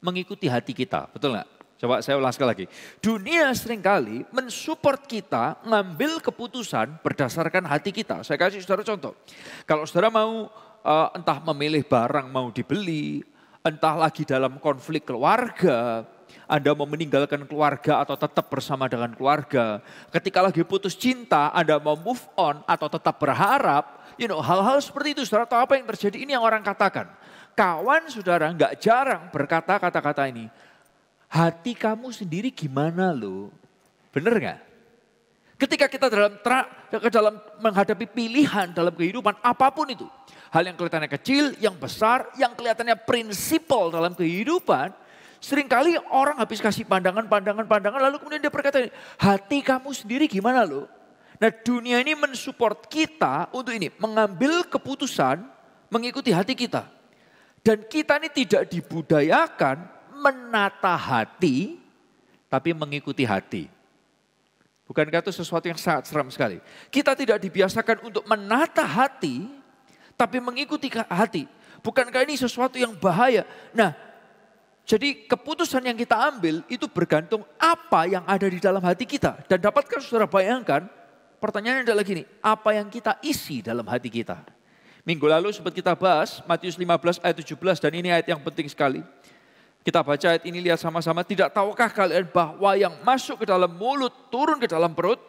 mengikuti hati kita. Betul nggak? Coba saya ulang sekali lagi. Dunia seringkali mensupport kita ngambil keputusan berdasarkan hati kita. Saya kasih saudara contoh. Kalau saudara mau entah memilih barang mau dibeli, entah lagi dalam konflik keluarga, Anda mau meninggalkan keluarga atau tetap bersama dengan keluarga. Ketika lagi putus cinta, Anda mau move on atau tetap berharap. Hal-hal seperti itu, saudara tahu apa yang terjadi? Ini yang orang katakan. Kawan saudara nggak jarang berkata kata-kata ini. Hati kamu sendiri gimana lo? Bener nggak? Ketika kita dalam menghadapi pilihan dalam kehidupan apapun itu. Hal yang kelihatannya kecil, yang besar, yang kelihatannya prinsipal dalam kehidupan. Seringkali orang habis kasih pandangan lalu kemudian dia berkata, hati kamu sendiri gimana lo? Nah dunia ini mensupport kita untuk ini, mengambil keputusan mengikuti hati kita. Dan kita ini tidak dibudayakan menata hati, tapi mengikuti hati. Bukankah itu sesuatu yang sangat seram sekali? Kita tidak dibiasakan untuk menata hati, tapi mengikuti hati. Bukankah ini sesuatu yang bahaya? Nah, jadi keputusan yang kita ambil itu bergantung apa yang ada di dalam hati kita. Dan dapatkah saudara bayangkan, pertanyaannya adalah gini, apa yang kita isi dalam hati kita? Minggu lalu sempat kita bahas Matius 15 ayat 17 dan ini ayat yang penting sekali. Kita baca ayat ini, lihat sama-sama. Tidak tahukah kalian bahwa yang masuk ke dalam mulut turun ke dalam perut,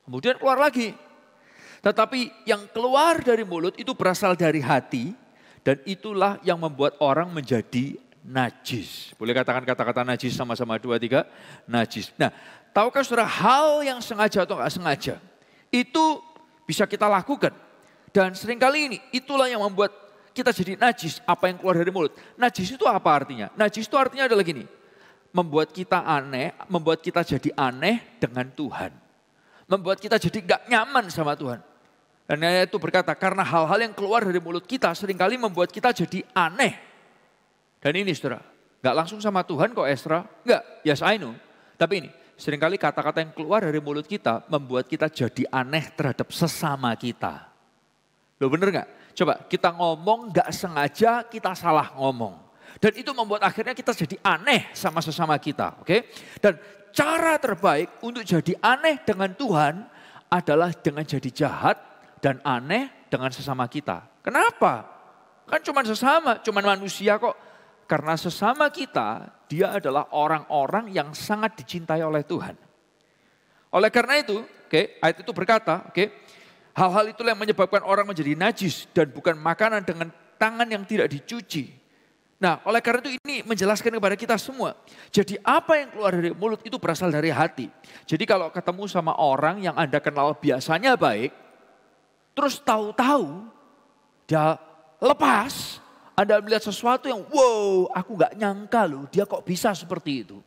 kemudian keluar lagi. Tetapi yang keluar dari mulut itu berasal dari hati dan itulah yang membuat orang menjadi najis. Boleh katakan kata-kata najis sama-sama 2, 3, najis. Nah, tahukah saudara hal yang sengaja atau enggak sengaja itu bisa kita lakukan. Dan seringkali ini itulah yang membuat kita jadi najis, apa yang keluar dari mulut. Najis itu apa artinya? Najis itu artinya adalah gini, membuat kita aneh, membuat kita jadi aneh dengan Tuhan. Membuat kita jadi gak nyaman sama Tuhan. Dan ayat itu berkata, karena hal-hal yang keluar dari mulut kita seringkali membuat kita jadi aneh. Dan ini saudara, gak langsung sama Tuhan kok Esra. Enggak, yes I know. Tapi ini, seringkali kata-kata yang keluar dari mulut kita membuat kita jadi aneh terhadap sesama kita. Loh bener gak? Coba kita ngomong gak sengaja kita salah ngomong. Dan itu membuat akhirnya kita jadi aneh sama sesama kita. Oke? Dan cara terbaik untuk jadi aneh dengan Tuhan adalah dengan jadi jahat dan aneh dengan sesama kita. Kenapa? Kan cuma sesama, cuma manusia kok. Karena sesama kita, dia adalah orang-orang yang sangat dicintai oleh Tuhan. Oleh karena itu, ayat itu berkata, hal-hal itulah yang menyebabkan orang menjadi najis dan bukan makanan dengan tangan yang tidak dicuci. Nah, oleh karena itu ini menjelaskan kepada kita semua. Jadi apa yang keluar dari mulut itu berasal dari hati. Jadi kalau ketemu sama orang yang Anda kenal biasanya baik, terus tahu-tahu dia lepas, Anda melihat sesuatu yang wow, aku gak nyangka loh dia kok bisa seperti itu.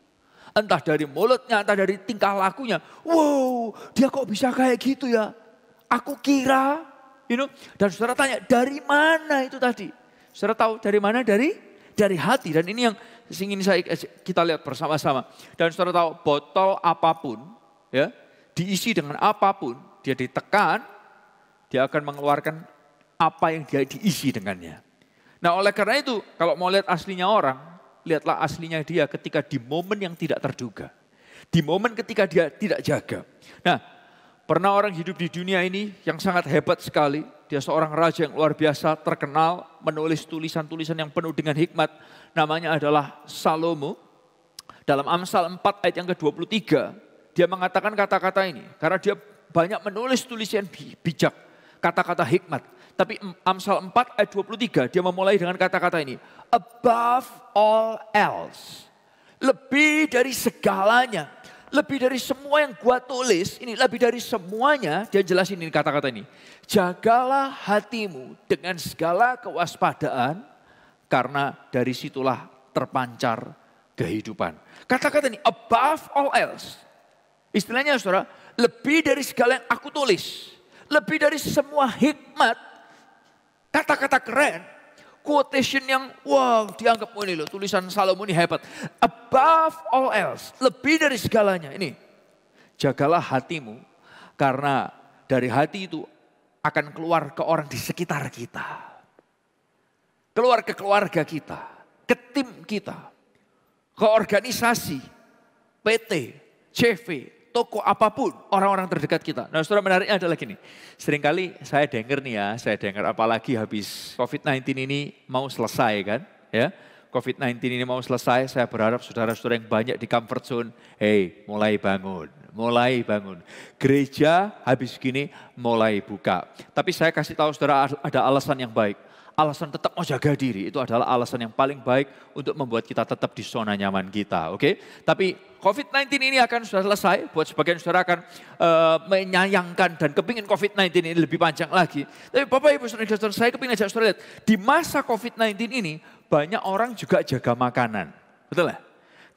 Entah dari mulutnya, entah dari tingkah lakunya. Wow, dia kok bisa kayak gitu ya. Aku kira, dan saudara tanya dari mana itu tadi? Saudara tahu dari mana? Dari hati. Dan ini yang ingin kita lihat bersama-sama. Dan saudara tahu botol apapun, ya diisi dengan apapun, dia ditekan, dia akan mengeluarkan apa yang dia diisi dengannya. Nah oleh karena itu, kalau mau lihat aslinya orang, lihatlah aslinya dia ketika di momen yang tidak terduga. Di momen ketika dia tidak jaga. Nah, pernah orang hidup di dunia ini yang sangat hebat sekali. Dia seorang raja yang luar biasa, terkenal, menulis tulisan-tulisan yang penuh dengan hikmat. Namanya adalah Salomo. Dalam Amsal 4 ayat yang ke-23, dia mengatakan kata-kata ini. Karena dia banyak menulis tulisan bijak, kata-kata hikmat. Tapi Amsal 4 ayat 23, dia memulai dengan kata-kata ini. Above all else. Lebih dari segalanya. Lebih dari semua yang gua tulis, ini lebih dari semuanya, dia jelasin ini kata-kata ini. Jagalah hatimu dengan segala kewaspadaan, karena dari situlah terpancar kehidupan. Kata-kata ini, above all else. Istilahnya saudara, lebih dari segala yang aku tulis, lebih dari semua hikmat, kata-kata keren, quotation yang wow dianggap ini loh tulisan Salomo ini hebat. Above all else, lebih dari segalanya. Ini, jagalah hatimu karena dari hati itu akan keluar ke orang di sekitar kita. Keluar ke keluarga kita, ke tim kita, ke organisasi, PT, CV, toko apapun, orang-orang terdekat kita. Nah saudara menariknya adalah gini, seringkali saya dengar nih ya, apalagi habis COVID-19 ini mau selesai kan. Ya, COVID-19 ini mau selesai, saya berharap saudara-saudara yang banyak di comfort zone, mulai bangun. Gereja habis gini mulai buka. Tapi saya kasih tahu saudara ada alasan yang baik. Alasan tetap mau jaga diri itu adalah alasan yang paling baik untuk membuat kita tetap di zona nyaman kita, oke? Tapi COVID-19 ini akan sudah selesai, buat sebagian saudara akan menyayangkan dan kepingin COVID-19 ini lebih panjang lagi. Tapi Bapak Ibu Saudara, saya kepingin ajak saudara lihat, di masa COVID-19 ini banyak orang juga jaga makanan, betul ya?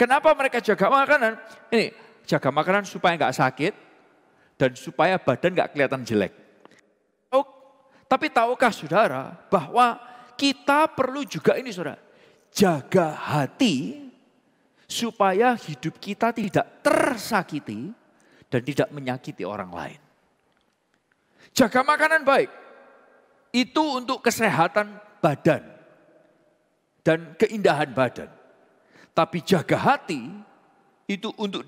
Kenapa mereka jaga makanan? Ini, jaga makanan supaya nggak sakit dan supaya badan nggak kelihatan jelek. Tapi tahukah saudara bahwa kita perlu juga ini saudara, jaga hati supaya hidup kita tidak tersakiti dan tidak menyakiti orang lain. Jaga makanan baik, itu untuk kesehatan badan dan keindahan badan. Tapi jaga hati itu untuk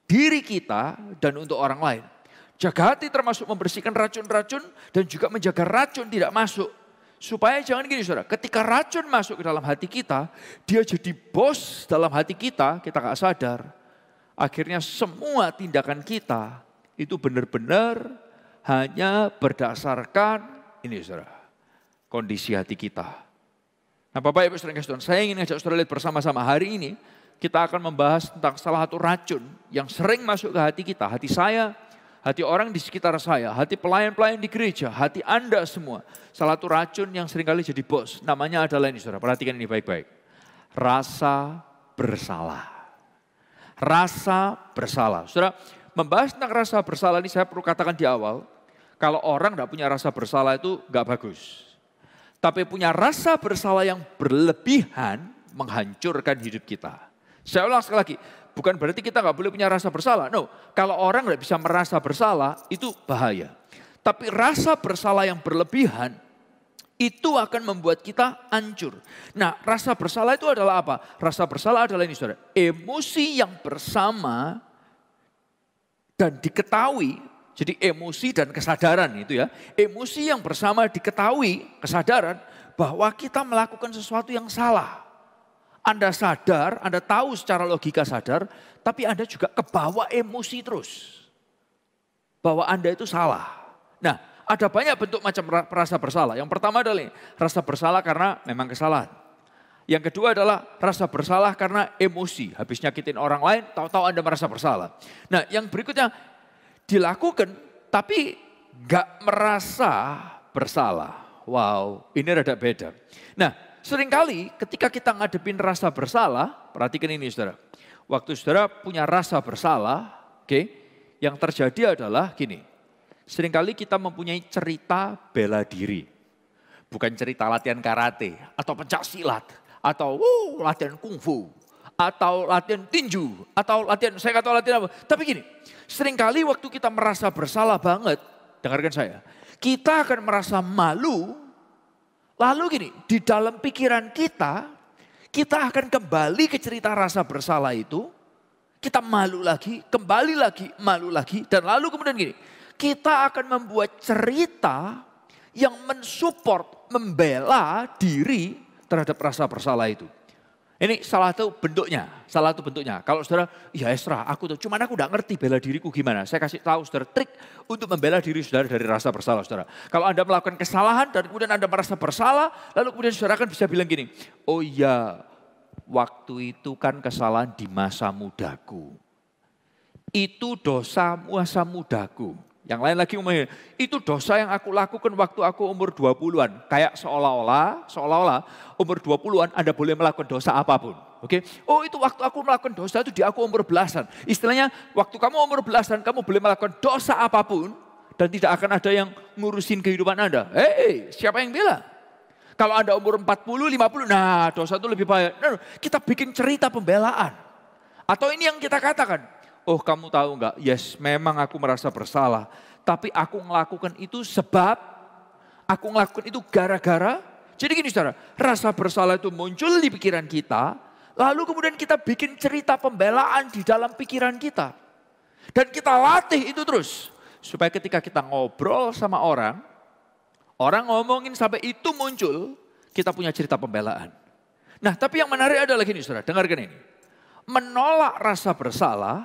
diri kita dan untuk orang lain. Jaga hati termasuk membersihkan racun-racun dan juga menjaga racun tidak masuk. Supaya jangan gini saudara, ketika racun masuk ke dalam hati kita, dia jadi bos dalam hati kita gak sadar. Akhirnya semua tindakan kita itu benar-benar hanya berdasarkan ini saudara, kondisi hati kita. Nah Bapak Ibu Saudara, saya ingin ngajak saudara lihat bersama-sama hari ini, kita akan membahas tentang salah satu racun yang sering masuk ke hati kita, hati saya, hati orang di sekitar saya, hati pelayan-pelayan di gereja, hati Anda semua. Salah satu racun yang seringkali jadi bos, namanya adalah ini saudara, perhatikan ini baik-baik. Rasa bersalah. Rasa bersalah. Saudara, membahas tentang rasa bersalah ini saya perlu katakan di awal, kalau orang tidak punya rasa bersalah itu gak bagus. Tapi punya rasa bersalah yang berlebihan menghancurkan hidup kita. Saya ulang sekali lagi. Bukan berarti kita nggak boleh punya rasa bersalah. No, kalau orang nggak bisa merasa bersalah itu bahaya. Tapi rasa bersalah yang berlebihan itu akan membuat kita hancur. Nah, rasa bersalah itu adalah apa? Rasa bersalah adalah ini saudara, emosi yang bersama dan diketahui. Jadi emosi dan kesadaran itu ya. Emosi yang bersama diketahui, kesadaran bahwa kita melakukan sesuatu yang salah. Anda sadar, Anda tahu secara logika sadar, tapi Anda juga kebawa emosi terus. Bahwa Anda itu salah. Nah, ada banyak bentuk macam rasa bersalah. Yang pertama adalah rasa bersalah karena memang kesalahan. Yang kedua adalah rasa bersalah karena emosi. Habis nyakitin orang lain, tahu-tahu Anda merasa bersalah. Nah, yang berikutnya dilakukan tapi gak merasa bersalah. Wow, ini rada beda. Nah, seringkali ketika kita ngadepin rasa bersalah, perhatikan ini saudara. Waktu saudara punya rasa bersalah, yang terjadi adalah gini. Seringkali kita mempunyai cerita bela diri. Bukan cerita latihan karate, atau pencak silat, atau latihan kungfu, atau latihan tinju, atau latihan, saya nggak tahu latihan apa. Tapi gini, seringkali waktu kita merasa bersalah banget, dengarkan saya, kita akan merasa malu. Lalu gini, di dalam pikiran kita akan kembali ke cerita rasa bersalah itu. Kita malu lagi, kembali lagi, malu lagi. Dan lalu kemudian gini, kita akan membuat cerita yang mensupport, membela diri terhadap rasa bersalah itu. Ini salah satu bentuknya. Kalau saudara, ya Esra, aku udah ngerti bela diriku gimana. Saya kasih tahu saudara trik untuk membela diri saudara dari rasa bersalah saudara. Kalau Anda melakukan kesalahan dan kemudian Anda merasa bersalah, lalu kemudian saudara kan bisa bilang gini, oh iya, waktu itu kan kesalahan di masa mudaku. Itu dosa masa mudaku. Yang lain lagi umumnya, itu dosa yang aku lakukan waktu aku umur 20-an. Kayak seolah-olah umur 20-an Anda boleh melakukan dosa apapun. Oke? Oh itu waktu aku melakukan dosa itu di aku umur belasan. Istilahnya waktu kamu umur belasan kamu boleh melakukan dosa apapun. Dan tidak akan ada yang ngurusin kehidupan Anda. Siapa yang bilang? Kalau Anda umur 40, 50, nah dosa itu lebih bahaya. Nah, kita bikin cerita pembelaan. Atau ini yang kita katakan, oh kamu tahu enggak, yes memang aku merasa bersalah. Tapi aku melakukan itu sebab, aku melakukan itu gara-gara. Jadi gini saudara, rasa bersalah itu muncul di pikiran kita. Lalu kemudian kita bikin cerita pembelaan di dalam pikiran kita. Dan kita latih itu terus. Supaya ketika kita ngobrol sama orang ngomongin sampai itu muncul, kita punya cerita pembelaan. Nah tapi yang menarik adalah gini saudara, dengarkan ini. Menolak rasa bersalah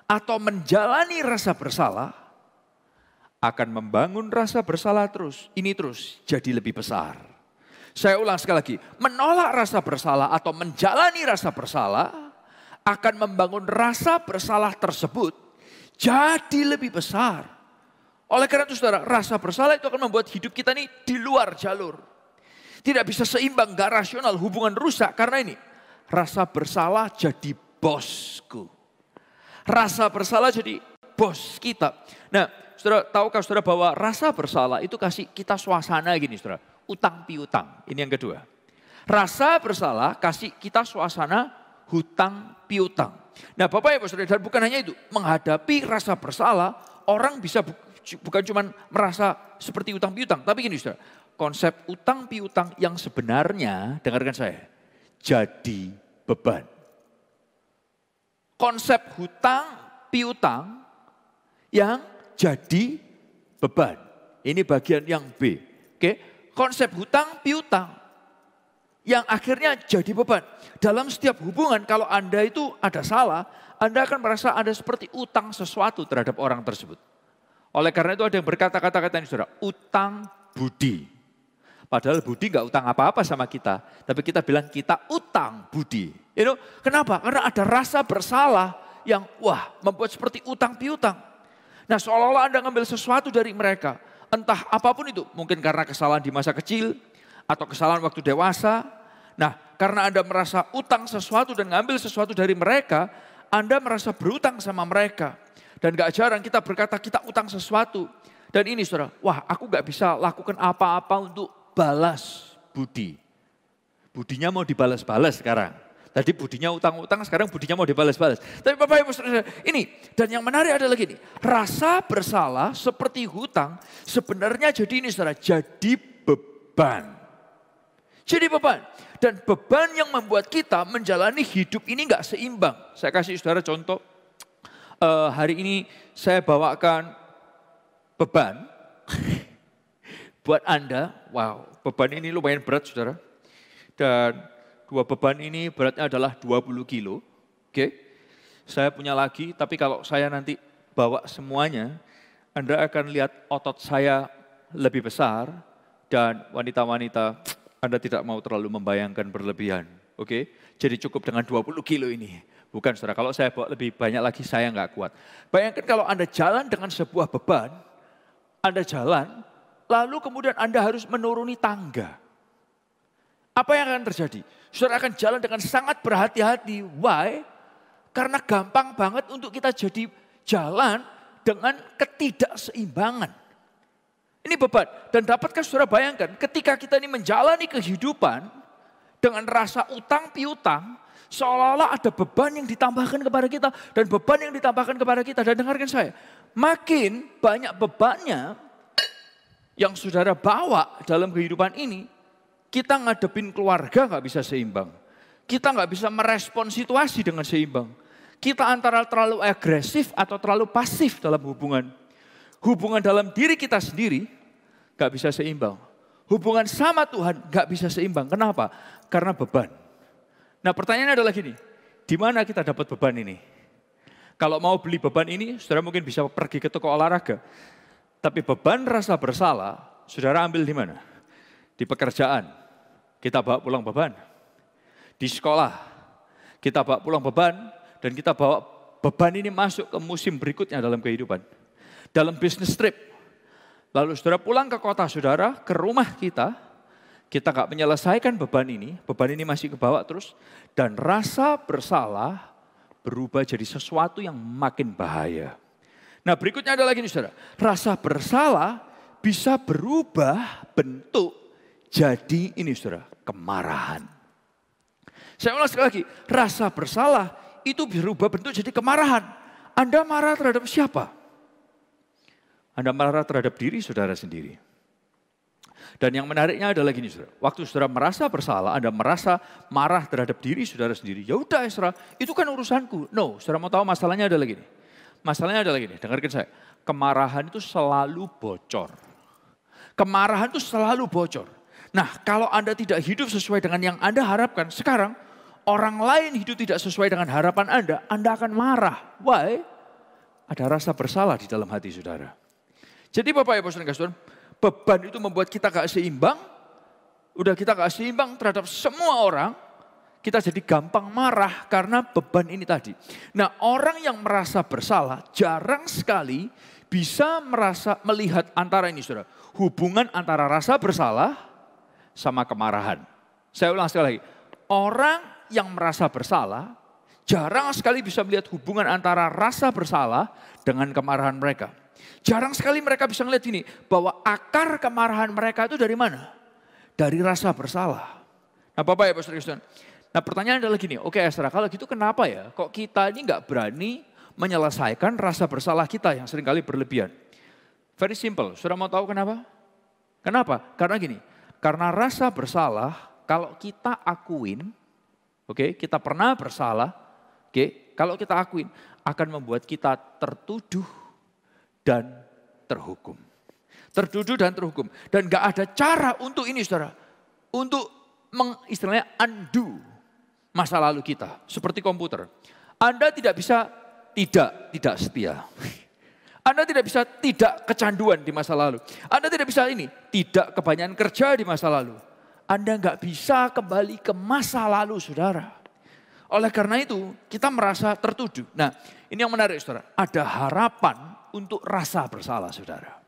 atau menjalani rasa bersalah akan membangun rasa bersalah terus. Ini terus jadi lebih besar. Saya ulang sekali lagi, menolak rasa bersalah atau menjalani rasa bersalah akan membangun rasa bersalah tersebut jadi lebih besar. Oleh karena itu saudara, rasa bersalah itu akan membuat hidup kita ini di luar jalur. Tidak bisa seimbang, gak rasional, hubungan rusak. Karena ini, rasa bersalah jadi bosku. Rasa bersalah jadi bos kita. Nah, saudara, tahukah saudara bahwa rasa bersalah itu kasih kita suasana gini saudara. Utang piutang, ini yang kedua. Rasa bersalah kasih kita suasana hutang piutang. Nah Bapak Ibu saudara, dan bukan hanya itu. Menghadapi rasa bersalah, orang bisa bukan cuma merasa seperti utang piutang, tapi gini saudara, konsep utang piutang yang sebenarnya, dengarkan saya, jadi beban. Konsep hutang piutang yang jadi beban. Ini bagian yang B. Oke, konsep hutang piutang yang akhirnya jadi beban. Dalam setiap hubungan kalau Anda itu ada salah, Anda akan merasa Anda seperti utang sesuatu terhadap orang tersebut. Oleh karena itu ada yang berkata-kata ini saudara, utang budi. Padahal budi nggak utang apa-apa sama kita. Tapi kita bilang kita utang budi. You know, kenapa? Karena ada rasa bersalah yang membuat seperti utang piutang. Nah seolah-olah Anda ngambil sesuatu dari mereka. Entah apapun itu. Mungkin karena kesalahan di masa kecil. Atau kesalahan waktu dewasa. Nah karena Anda merasa utang sesuatu dan ngambil sesuatu dari mereka. Anda merasa berutang sama mereka. Dan gak jarang kita berkata kita utang sesuatu. Dan ini saudara, aku gak bisa lakukan apa-apa untuk balas budi. Budinya mau dibalas-balas sekarang. Tadi budinya utang-utang, sekarang budinya mau dibalas-balas. Tapi Bapak Ibu saudara, ini. Dan yang menarik adalah gini. Rasa bersalah seperti hutang sebenarnya jadi ini saudara, jadi beban. Jadi beban. Dan beban yang membuat kita menjalani hidup ini gak seimbang. Saya kasih saudara contoh. Hari ini saya bawakan beban buat Anda. Wow, beban ini lumayan berat saudara. Dan dua beban ini beratnya adalah 20 kilo. Oke, saya punya lagi, tapi kalau saya nanti bawa semuanya, Anda akan lihat otot saya lebih besar. Dan wanita-wanita, Anda tidak mau terlalu membayangkan berlebihan. Oke, jadi cukup dengan 20 kilo ini. Bukan saudara, kalau saya bawa lebih banyak lagi saya nggak kuat. Bayangkan kalau Anda jalan dengan sebuah beban, Anda jalan, lalu kemudian Anda harus menuruni tangga. Apa yang akan terjadi? Saudara akan jalan dengan sangat berhati-hati. Why? Karena gampang banget untuk kita jadi jalan dengan ketidakseimbangan. Ini beban. Dan dapatkah saudara bayangkan ketika kita ini menjalani kehidupan dengan rasa utang piutang, seolah-olah ada beban yang ditambahkan kepada kita. Dan beban yang ditambahkan kepada kita. Dan dengarkan saya. Makin banyak bebannya yang saudara bawa dalam kehidupan ini. Kita ngadepin keluarga gak bisa seimbang. Kita gak bisa merespon situasi dengan seimbang. Kita antara terlalu agresif atau terlalu pasif dalam hubungan. Hubungan dalam diri kita sendiri gak bisa seimbang. Hubungan sama Tuhan gak bisa seimbang. Kenapa? Karena beban. Nah pertanyaannya adalah gini, di mana kita dapat beban ini? Kalau mau beli beban ini, saudara mungkin bisa pergi ke toko olahraga. Tapi beban rasa bersalah, saudara ambil di mana? Di pekerjaan, kita bawa pulang beban. Di sekolah, kita bawa pulang beban. Dan kita bawa beban ini masuk ke musim berikutnya dalam kehidupan. Dalam bisnis trip. Lalu saudara pulang ke kota saudara, ke rumah kita gak menyelesaikan beban ini masih kebawa terus. Dan rasa bersalah berubah jadi sesuatu yang makin bahaya. Nah berikutnya adalah gini saudara, rasa bersalah bisa berubah bentuk jadi ini saudara, kemarahan. Saya ulang sekali lagi, rasa bersalah itu berubah bentuk jadi kemarahan. Anda marah terhadap siapa? Anda marah terhadap diri saudara sendiri. Dan yang menariknya adalah gini saudara, waktu saudara merasa bersalah, Anda merasa marah terhadap diri saudara sendiri. Ya udah Esra, itu kan urusanku. No, saudara mau tahu masalahnya adalah gini. Masalahnya adalah gini, dengarkan saya. Kemarahan itu selalu bocor. Kemarahan itu selalu bocor. Nah, kalau Anda tidak hidup sesuai dengan yang Anda harapkan, sekarang orang lain hidup tidak sesuai dengan harapan Anda akan marah. Why? Ada rasa bersalah di dalam hati saudara. Jadi Bapak Ibu Saudara, beban itu membuat kita gak seimbang. Udah kita gak seimbang terhadap semua orang. Kita jadi gampang marah karena beban ini tadi. Nah, orang yang merasa bersalah jarang sekali bisa melihat antara ini saudara. Hubungan antara rasa bersalah sama kemarahan. Saya ulang sekali lagi. Orang yang merasa bersalah jarang sekali bisa melihat hubungan antara rasa bersalah dengan kemarahan mereka. Jarang sekali mereka bisa melihat ini, bahwa akar kemarahan mereka itu dari mana? Dari rasa bersalah. Nah Bapak Ibu Saudara, nah pertanyaan adalah gini, oke Esra, kalau gitu kenapa ya kok kita ini nggak berani menyelesaikan rasa bersalah kita yang seringkali berlebihan? Very simple, saudara mau tahu kenapa? Kenapa? Karena gini, karena rasa bersalah kalau kita akuin, oke, kita pernah bersalah, oke, kalau kita akuin akan membuat kita tertuduh dan terhukum. Tertuduh dan terhukum. Dan gak ada cara untuk ini saudara. Untuk istilahnya undo masa lalu kita. Seperti komputer. Anda tidak bisa tidak setia. Anda tidak bisa tidak kecanduan di masa lalu. Anda tidak bisa tidak kebanyakan kerja di masa lalu. Anda gak bisa kembali ke masa lalu saudara. Oleh karena itu kita merasa tertuduh. Nah ini yang menarik saudara. Ada harapan untuk rasa bersalah saudara.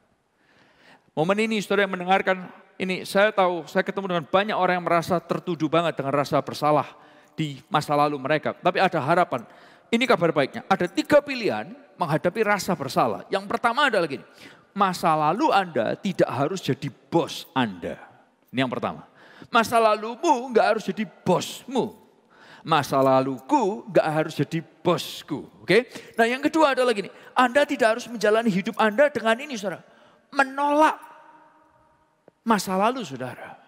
Momen ini saudara yang mendengarkan ini, saya tahu saya ketemu dengan banyak orang yang merasa tertuduh banget dengan rasa bersalah di masa lalu mereka. Tapi ada harapan. Ini kabar baiknya. Ada 3 pilihan menghadapi rasa bersalah. Yang pertama adalah gini. Masa lalu Anda tidak harus jadi bos Anda. Ini yang pertama. Masa lalumu nggak harus jadi bosmu. Masa laluku gak harus jadi bosku. Oke? Nah yang kedua adalah gini. Anda tidak harus menjalani hidup Anda dengan ini saudara. Menolak masa lalu saudara.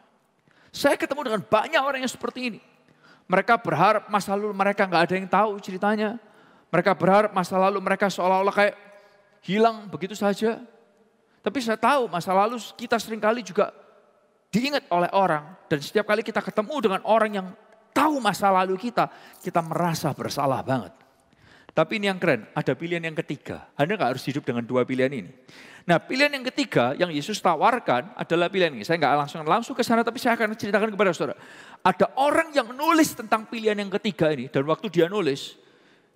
Saya ketemu dengan banyak orang yang seperti ini. Mereka berharap masa lalu mereka gak ada yang tahu ceritanya. Mereka berharap masa lalu mereka seolah-olah kayak hilang begitu saja. Tapi saya tahu masa lalu kita seringkali juga diingat oleh orang. Dan setiap kali kita ketemu dengan orang yang tahu masa lalu kita merasa bersalah banget. Tapi ini yang keren, ada pilihan yang ketiga. Anda gak harus hidup dengan 2 pilihan ini. Nah pilihan yang ketiga yang Yesus tawarkan adalah pilihan ini. Saya gak langsung ke sana, tapi saya akan ceritakan kepada saudara. Ada orang yang nulis tentang pilihan yang ketiga ini. Dan waktu dia nulis,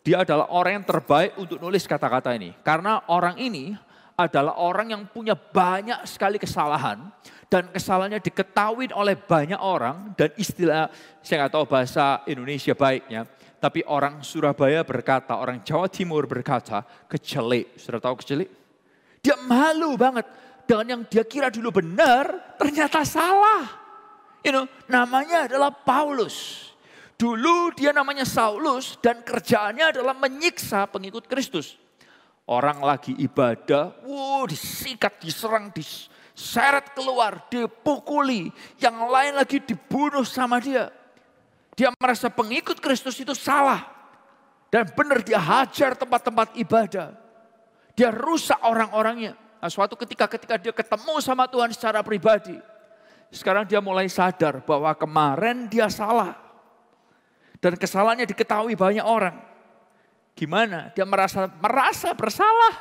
dia adalah orang yang terbaik untuk nulis kata-kata ini. Karena orang ini adalah orang yang punya banyak sekali kesalahan. Dan kesalahannya diketahui oleh banyak orang. Dan istilah, saya nggak tahu bahasa Indonesia baiknya. Tapi orang Surabaya berkata, orang Jawa Timur berkata, kecelik. Sudah tahu kecelik? Dia malu banget. Dengan yang dia kira dulu benar, ternyata salah. Namanya adalah Paulus. Dulu dia namanya Saulus dan kerjaannya adalah menyiksa pengikut Kristus. Orang lagi ibadah, disikat, diserang, diseret keluar, dipukuli. Yang lain lagi dibunuh sama dia. Dia merasa pengikut Kristus itu salah. Dan benar dia hajar tempat-tempat ibadah. Dia rusak orang-orangnya. Nah, suatu ketika dia ketemu sama Tuhan secara pribadi. Sekarang dia mulai sadar bahwa kemarin dia salah. Dan kesalahannya diketahui banyak orang. Gimana? Dia merasa bersalah.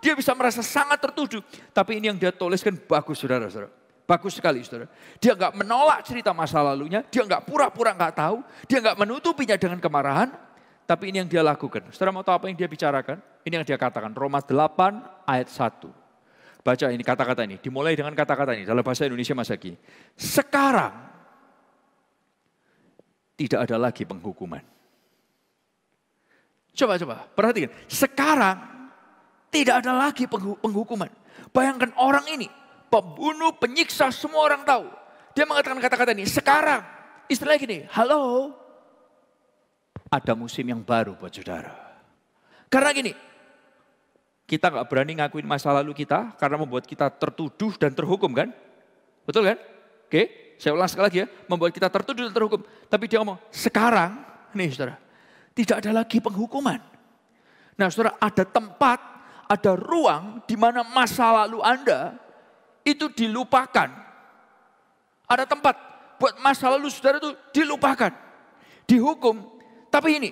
Dia bisa merasa sangat tertuduh. Tapi ini yang dia tuliskan bagus saudara-saudara. Bagus sekali saudara. Dia gak menolak cerita masa lalunya. Dia gak pura-pura gak tahu. Dia gak menutupinya dengan kemarahan. Tapi ini yang dia lakukan. Saudara mau tahu apa yang dia bicarakan? Ini yang dia katakan. Roma 8 ayat 1. Baca ini kata-kata ini. Dimulai dengan kata-kata ini dalam bahasa Indonesia masa kini. Sekarang tidak ada lagi penghukuman. Coba perhatikan. Sekarang tidak ada lagi penghukuman. Bayangkan orang ini, pembunuh, penyiksa, semua orang tahu. Dia mengatakan kata-kata ini, sekarang. Istilahnya gini, halo. Ada musim yang baru buat saudara. Karena gini, kita gak berani ngakuin masa lalu kita karena membuat kita tertuduh dan terhukum kan? Betul kan? Oke, saya ulang sekali lagi ya. Membuat kita tertuduh dan terhukum. Tapi dia ngomong, sekarang, nih saudara, tidak ada lagi penghukuman. Nah saudara, ada tempat, ada ruang di mana masa lalu Anda itu dilupakan. Ada tempat buat masa lalu saudara itu dilupakan, dihukum. Tapi ini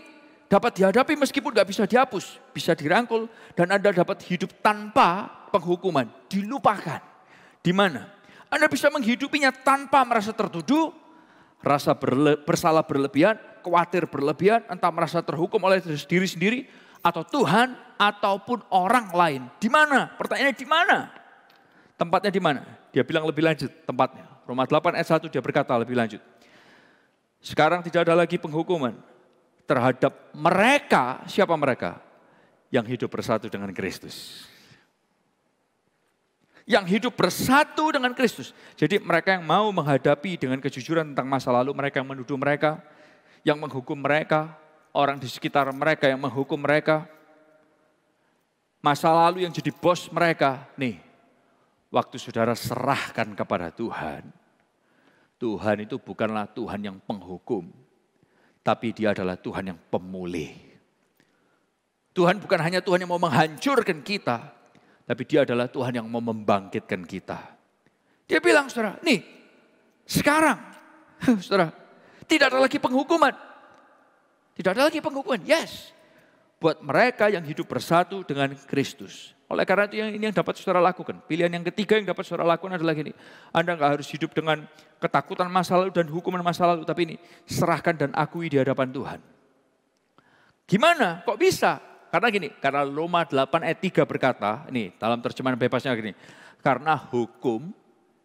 dapat dihadapi meskipun gak bisa dihapus, bisa dirangkul. Dan Anda dapat hidup tanpa penghukuman, dilupakan. Di mana? Anda bisa menghidupinya tanpa merasa tertuduh, rasa bersalah berlebihan, khawatir berlebihan, entah merasa terhukum oleh diri sendiri, atau Tuhan, ataupun orang lain. Di mana? Pertanyaannya di mana? Tempatnya di mana? Dia bilang lebih lanjut tempatnya. Roma 8 ayat 1 dia berkata lebih lanjut. Sekarang tidak ada lagi penghukuman terhadap mereka. Siapa mereka? Yang hidup bersatu dengan Kristus. Yang hidup bersatu dengan Kristus. Jadi mereka yang mau menghadapi dengan kejujuran tentang masa lalu, mereka yang menuduh mereka, yang menghukum mereka, orang di sekitar mereka yang menghukum mereka, masa lalu yang jadi bos mereka. Nih, waktu saudara serahkan kepada Tuhan, Tuhan itu bukanlah Tuhan yang penghukum, tapi dia adalah Tuhan yang pemulih. Tuhan bukan hanya Tuhan yang mau menghancurkan kita, tapi dia adalah Tuhan yang mau membangkitkan kita. Dia bilang, saudara, nih, sekarang, saudara, tidak ada lagi penghukuman. Tidak ada lagi penghukuman, yes. Buat mereka yang hidup bersatu dengan Kristus. Oleh karena itu ini yang dapat saudara lakukan. Pilihan yang ketiga yang dapat saudara lakukan adalah gini. Anda gak harus hidup dengan ketakutan masa lalu dan hukuman masa lalu. Tapi ini, serahkan dan akui di hadapan Tuhan. Gimana? Kok bisa? Karena gini, karena Roma 8 ayat 3 berkata, ini dalam terjemahan bebasnya gini. Karena hukum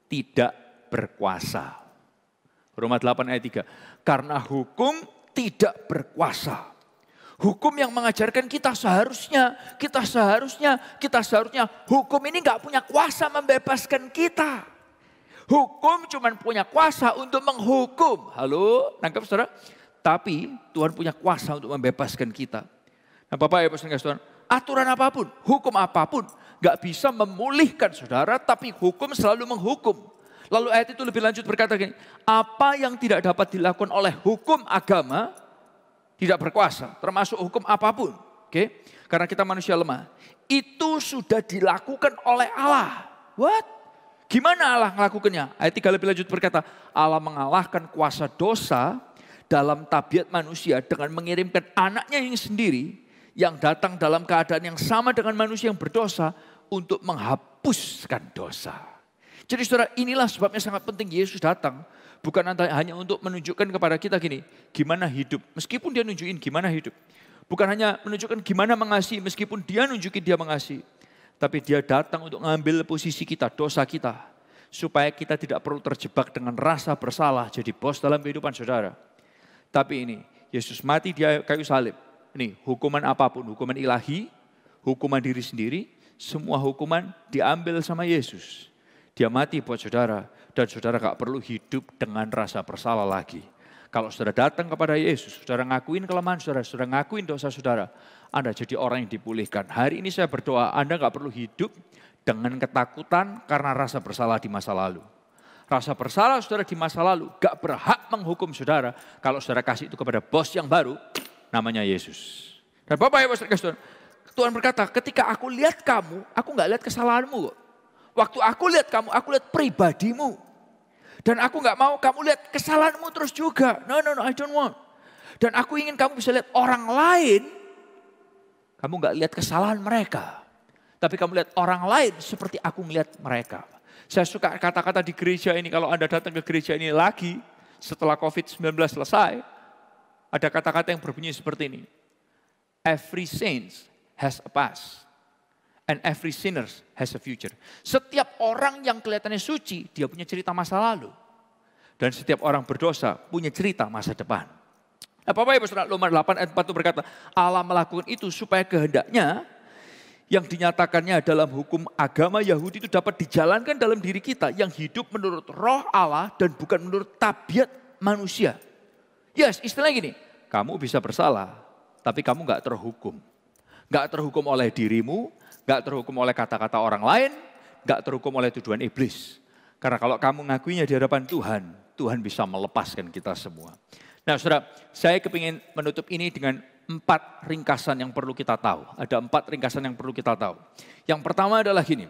tidak berkuasa. Roma 8 ayat 3. Karena hukum tidak berkuasa. Hukum yang mengajarkan kita seharusnya, hukum ini gak punya kuasa membebaskan kita. Hukum cuma punya kuasa untuk menghukum. Halo, nangkap saudara? Tapi Tuhan punya kuasa untuk membebaskan kita. Nah Bapak Ibu Saudara, aturan apapun, hukum apapun, gak bisa memulihkan saudara, tapi hukum selalu menghukum. Lalu ayat itu lebih lanjut berkata gini, apa yang tidak dapat dilakukan oleh hukum agama, tidak berkuasa, termasuk hukum apapun. Oke? Karena kita manusia lemah. Itu sudah dilakukan oleh Allah. What? Gimana Allah melakukannya? Ayat 3 lebih lanjut berkata, Allah mengalahkan kuasa dosa dalam tabiat manusia dengan mengirimkan anaknya yang sendiri, yang datang dalam keadaan yang sama dengan manusia yang berdosa untuk menghapuskan dosa. Jadi saudara, inilah sebabnya sangat penting Yesus datang. Bukan hanya untuk menunjukkan kepada kita gini, gimana hidup. Meskipun dia nunjukin gimana hidup. Bukan hanya menunjukkan gimana mengasihi, meskipun dia nunjukin dia mengasihi. Tapi dia datang untuk mengambil posisi kita, dosa kita. Supaya kita tidak perlu terjebak dengan rasa bersalah jadi bos dalam kehidupan saudara. Tapi ini, Yesus mati di kayu salib. Ini hukuman apapun, hukuman ilahi, hukuman diri sendiri, semua hukuman diambil sama Yesus. Dia mati buat saudara. Dan saudara gak perlu hidup dengan rasa bersalah lagi. Kalau saudara datang kepada Yesus, saudara ngakuin kelemahan saudara, saudara ngakuin dosa saudara, Anda jadi orang yang dipulihkan. Hari ini saya berdoa, Anda gak perlu hidup dengan ketakutan karena rasa bersalah di masa lalu. Rasa bersalah saudara di masa lalu gak berhak menghukum saudara. Kalau saudara kasih itu kepada bos yang baru, namanya Yesus. Dan Bapak Ibu Saudara, Tuhan berkata, ketika aku lihat kamu, aku gak lihat kesalahanmu kok. Waktu aku lihat kamu, aku lihat pribadimu. Dan aku gak mau kamu lihat kesalahanmu terus juga. No, I don't want. Dan aku ingin kamu bisa lihat orang lain. Kamu gak lihat kesalahan mereka. Tapi kamu lihat orang lain seperti aku melihat mereka. Saya suka kata-kata di gereja ini. Kalau Anda datang ke gereja ini lagi setelah COVID-19 selesai. Ada kata-kata yang berbunyi seperti ini. Every saint has a past. And every sinner has a future. Setiap orang yang kelihatannya suci, dia punya cerita masa lalu. Dan setiap orang berdosa punya cerita masa depan. Nah, Bapak Ibu Saudara, Roma 8 ayat 4 itu berkata, Allah melakukan itu supaya kehendaknya yang dinyatakannya dalam hukum agama Yahudi itu dapat dijalankan dalam diri kita yang hidup menurut roh Allah dan bukan menurut tabiat manusia. Yes, istilahnya gini, kamu bisa bersalah tapi kamu gak terhukum. Gak terhukum oleh dirimu, gak terhukum oleh kata-kata orang lain, gak terhukum oleh tuduhan iblis. Karena kalau kamu ngakuinya di hadapan Tuhan, Tuhan bisa melepaskan kita semua. Nah saudara, saya kepingin menutup ini dengan 4 ringkasan yang perlu kita tahu. Ada 4 ringkasan yang perlu kita tahu. Yang pertama adalah gini,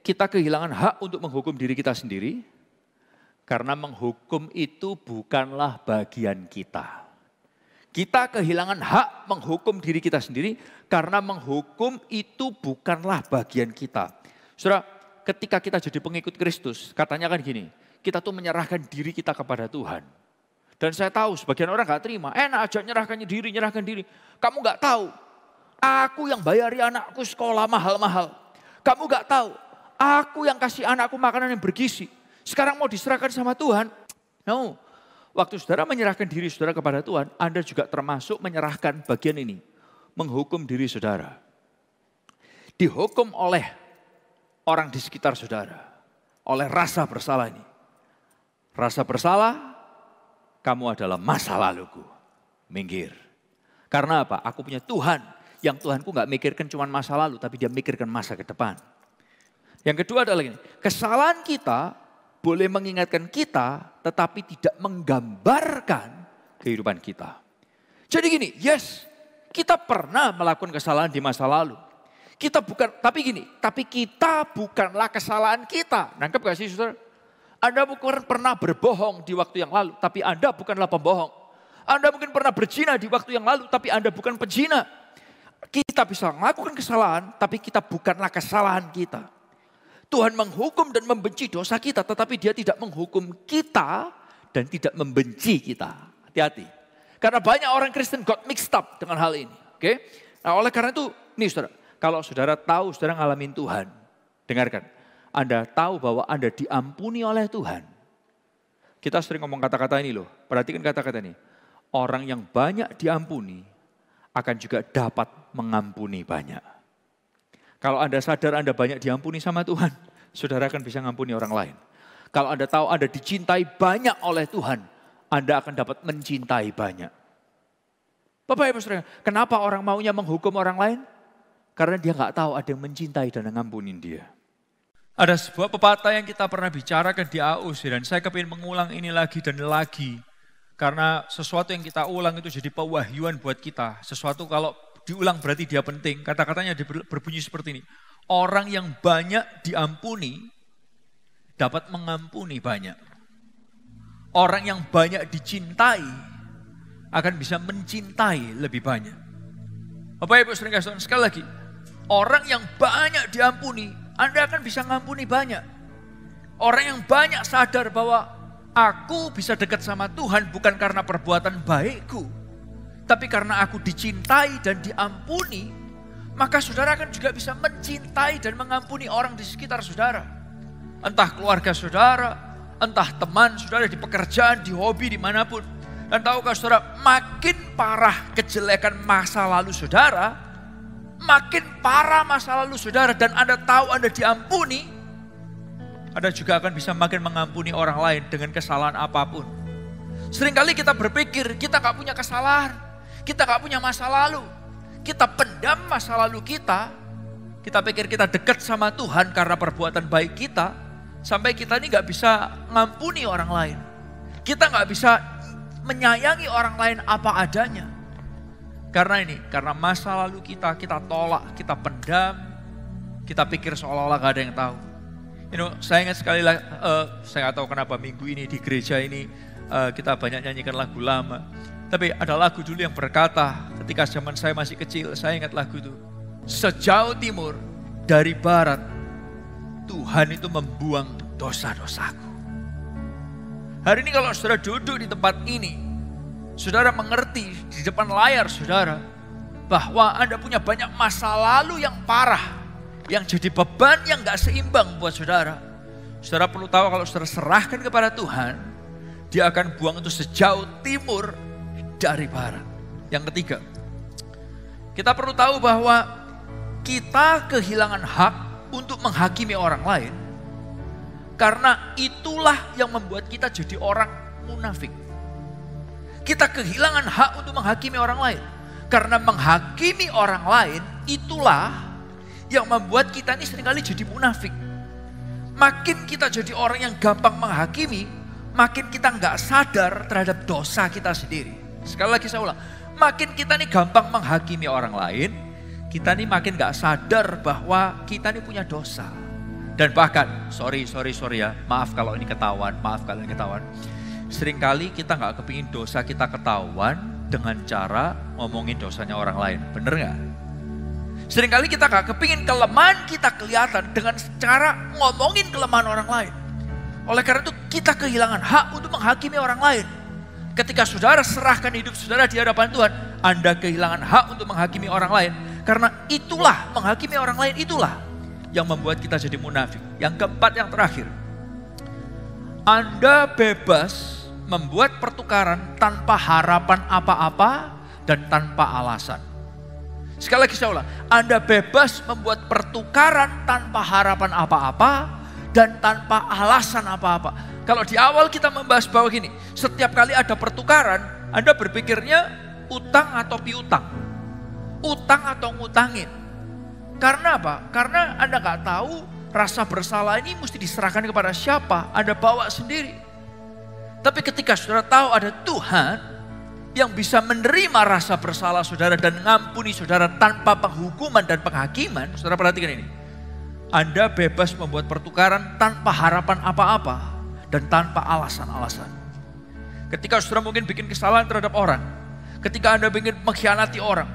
kita kehilangan hak untuk menghukum diri kita sendiri, karena menghukum itu bukanlah bagian kita. Kita kehilangan hak menghukum diri kita sendiri, karena menghukum itu bukanlah bagian kita. Saudara, ketika kita jadi pengikut Kristus, katanya kan gini, kita tuh menyerahkan diri kita kepada Tuhan. Dan saya tahu sebagian orang gak terima, enak aja nyerahkan diri. Kamu gak tahu, aku yang bayari anakku sekolah mahal-mahal. Kamu gak tahu, aku yang kasih anakku makanan yang bergizi. Sekarang mau diserahkan sama Tuhan. No, waktu saudara menyerahkan diri saudara kepada Tuhan, Anda juga termasuk menyerahkan bagian ini. Menghukum diri saudara. Dihukum oleh orang di sekitar saudara. Oleh rasa bersalah ini. Rasa bersalah, kamu adalah masa laluku. Minggir. Karena apa? Aku punya Tuhan. Yang Tuhanku gak mikirkan cuma masa lalu, tapi dia mikirkan masa ke depan. Yang kedua adalah ini. Kesalahan kita boleh mengingatkan kita, tetapi tidak menggambarkan kehidupan kita. Jadi gini, yes, kita pernah melakukan kesalahan di masa lalu. Tapi kita bukanlah kesalahan kita. Nangkep gak sih saudara? Anda mungkin pernah berbohong di waktu yang lalu, tapi Anda bukanlah pembohong. Anda mungkin pernah berzina di waktu yang lalu, tapi Anda bukan pezina. Kita bisa melakukan kesalahan, tapi kita bukanlah kesalahan kita. Tuhan menghukum dan membenci dosa kita, tetapi dia tidak menghukum kita dan tidak membenci kita. Hati-hati. Karena banyak orang Kristen got mixed up dengan hal ini. Oke? Nah oleh karena itu, nih saudara, kalau saudara tahu saudara ngalamin Tuhan, dengarkan. Anda tahu bahwa Anda diampuni oleh Tuhan. Kita sering ngomong kata-kata ini loh. Perhatikan kata-kata ini. Orang yang banyak diampuni akan juga dapat mengampuni banyak. Kalau Anda sadar Anda banyak diampuni sama Tuhan, saudara akan bisa mengampuni orang lain. Kalau Anda tahu Anda dicintai banyak oleh Tuhan, Anda akan dapat mencintai banyak. Bapak Ibu Saudara, kenapa orang maunya menghukum orang lain? Karena dia nggak tahu ada yang mencintai dan ngampunin dia. Ada sebuah pepatah yang kita pernah bicarakan di AUC dan saya kepingin mengulang ini lagi dan lagi. Karena sesuatu yang kita ulang itu jadi pewahyuan buat kita. Sesuatu kalau diulang berarti dia penting. Kata-katanya berbunyi seperti ini. Orang yang banyak diampuni dapat mengampuni banyak. Orang yang banyak dicintai akan bisa mencintai lebih banyak. Bapak Ibu sering kasih sekali lagi. Orang yang banyak diampuni, Anda akan bisa ngampuni banyak. Orang yang banyak sadar bahwa aku bisa dekat sama Tuhan bukan karena perbuatan baikku. Tapi karena aku dicintai dan diampuni, maka saudara akan juga bisa mencintai dan mengampuni orang di sekitar saudara. Entah keluarga saudara, entah teman saudara di pekerjaan, di hobi, dimanapun. Dan tahukah saudara, makin parah kejelekan masa lalu saudara, makin parah masa lalu saudara dan Anda tahu Anda diampuni, Anda juga akan bisa makin mengampuni orang lain dengan kesalahan apapun. Seringkali kita berpikir kita gak punya kesalahan, kita gak punya masa lalu. Kita pendam masa lalu kita pikir kita dekat sama Tuhan karena perbuatan baik kita, sampai kita ini gak bisa ngampuni orang lain. Kita gak bisa menyayangi orang lain apa adanya. Karena masa lalu kita tolak, kita pendam, kita pikir seolah-olah gak ada yang tahu. Saya ingat sekali lagi, saya gak tahu kenapa minggu ini di gereja ini kita banyak nyanyikan lagu lama. Tapi ada lagu dulu yang berkata, ketika zaman saya masih kecil, saya ingat lagu itu. Sejauh timur dari barat, Tuhan itu membuang dosa-dosaku. Hari ini kalau saudara duduk di tempat ini, saudara mengerti di depan layar saudara bahwa Anda punya banyak masa lalu yang parah, yang jadi beban yang gak seimbang buat saudara. Saudara perlu tahu kalau saudara serahkan kepada Tuhan, dia akan buang itu sejauh timur dari barat. Yang ketiga, kita perlu tahu bahwa kita kehilangan hak untuk menghakimi orang lain. Karena itulah yang membuat kita jadi orang munafik. Kita kehilangan hak untuk menghakimi orang lain. Karena menghakimi orang lain itulah yang membuat kita ini seringkali jadi munafik. Makin kita jadi orang yang gampang menghakimi, makin kita nggak sadar terhadap dosa kita sendiri. Sekali lagi saya ulang, makin kita ini gampang menghakimi orang lain, kita ini makin nggak sadar bahwa kita ini punya dosa. Dan bahkan, sorry ya, maaf kalau ini ketahuan. Seringkali kita nggak kepingin dosa kita ketahuan dengan cara ngomongin dosanya orang lain, bener nggak? Seringkali kita nggak kepingin kelemahan kita kelihatan dengan cara ngomongin kelemahan orang lain. Oleh karena itu kita kehilangan hak untuk menghakimi orang lain. Ketika saudara serahkan hidup saudara di hadapan Tuhan, Anda kehilangan hak untuk menghakimi orang lain. Karena itulah, menghakimi orang lain itulah yang membuat kita jadi munafik. Yang keempat, yang terakhir. Anda bebas membuat pertukaran tanpa harapan apa-apa dan tanpa alasan. Sekali lagi saya ulang, Anda bebas membuat pertukaran tanpa harapan apa-apa dan tanpa alasan apa-apa. Kalau di awal kita membahas bahwa gini, setiap kali ada pertukaran, Anda berpikirnya utang atau piutang. Utang atau ngutangin. Karena apa? Karena Anda nggak tahu rasa bersalah ini mesti diserahkan kepada siapa, Anda bawa sendiri. Tapi ketika saudara tahu ada Tuhan yang bisa menerima rasa bersalah saudara dan mengampuni saudara tanpa penghukuman dan penghakiman, saudara perhatikan ini. Anda bebas membuat pertukaran tanpa harapan apa-apa dan tanpa alasan-alasan. Ketika saudara mungkin bikin kesalahan terhadap orang, ketika Anda ingin mengkhianati orang,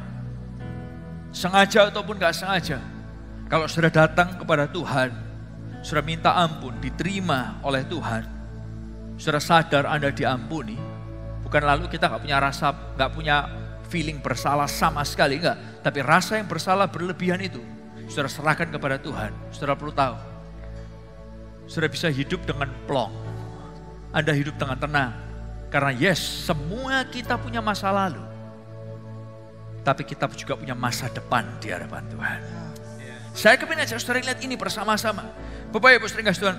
sengaja ataupun gak sengaja, kalau saudara datang kepada Tuhan, saudara minta ampun, diterima oleh Tuhan, saudara sadar Anda diampuni, bukan lalu kita gak punya rasa, gak punya feeling bersalah sama sekali, enggak. Tapi rasa yang bersalah berlebihan itu, saudara serahkan kepada Tuhan. Saudara perlu tahu, saudara bisa hidup dengan plong, Anda hidup dengan tenang. Karena yes, semua kita punya masa lalu. Tapi kita juga punya masa depan di hadapan Tuhan. Saya kepingin ajak saudara lihat ini bersama-sama. Bapak Ibu saudara Tuhan,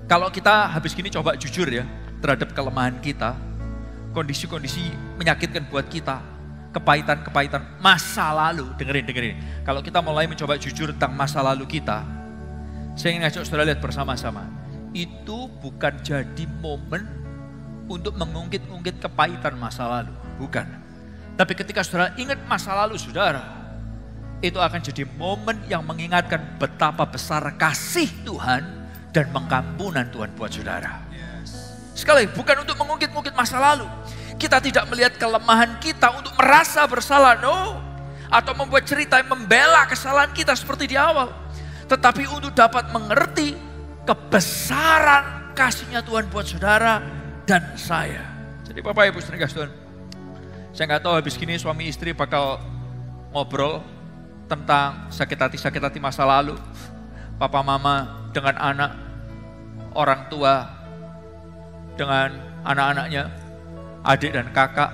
kalau kita habis gini coba jujur ya terhadap kelemahan kita, kondisi-kondisi menyakitkan buat kita, kepahitan-kepahitan masa lalu, dengerin. Kalau kita mulai mencoba jujur tentang masa lalu kita, saya ingin ajak saudara lihat bersama-sama. Itu bukan jadi momen untuk mengungkit-ungkit kepahitan masa lalu, bukan. Tapi ketika saudara ingat masa lalu saudara, itu akan jadi momen yang mengingatkan betapa besar kasih Tuhan dan pengampunan Tuhan buat saudara. Sekali, bukan untuk mengungkit-ungkit masa lalu. Kita tidak melihat kelemahan kita untuk merasa bersalah, no. Atau membuat cerita yang membela kesalahan kita seperti di awal. Tetapi untuk dapat mengerti kebesaran kasihnya Tuhan buat saudara dan saya. Jadi Bapak Ibu saudara Tuhan, saya nggak tahu habis gini suami istri bakal ngobrol tentang sakit hati masa lalu. Papa mama dengan anak, orang tua dengan anak-anaknya, adik dan kakak,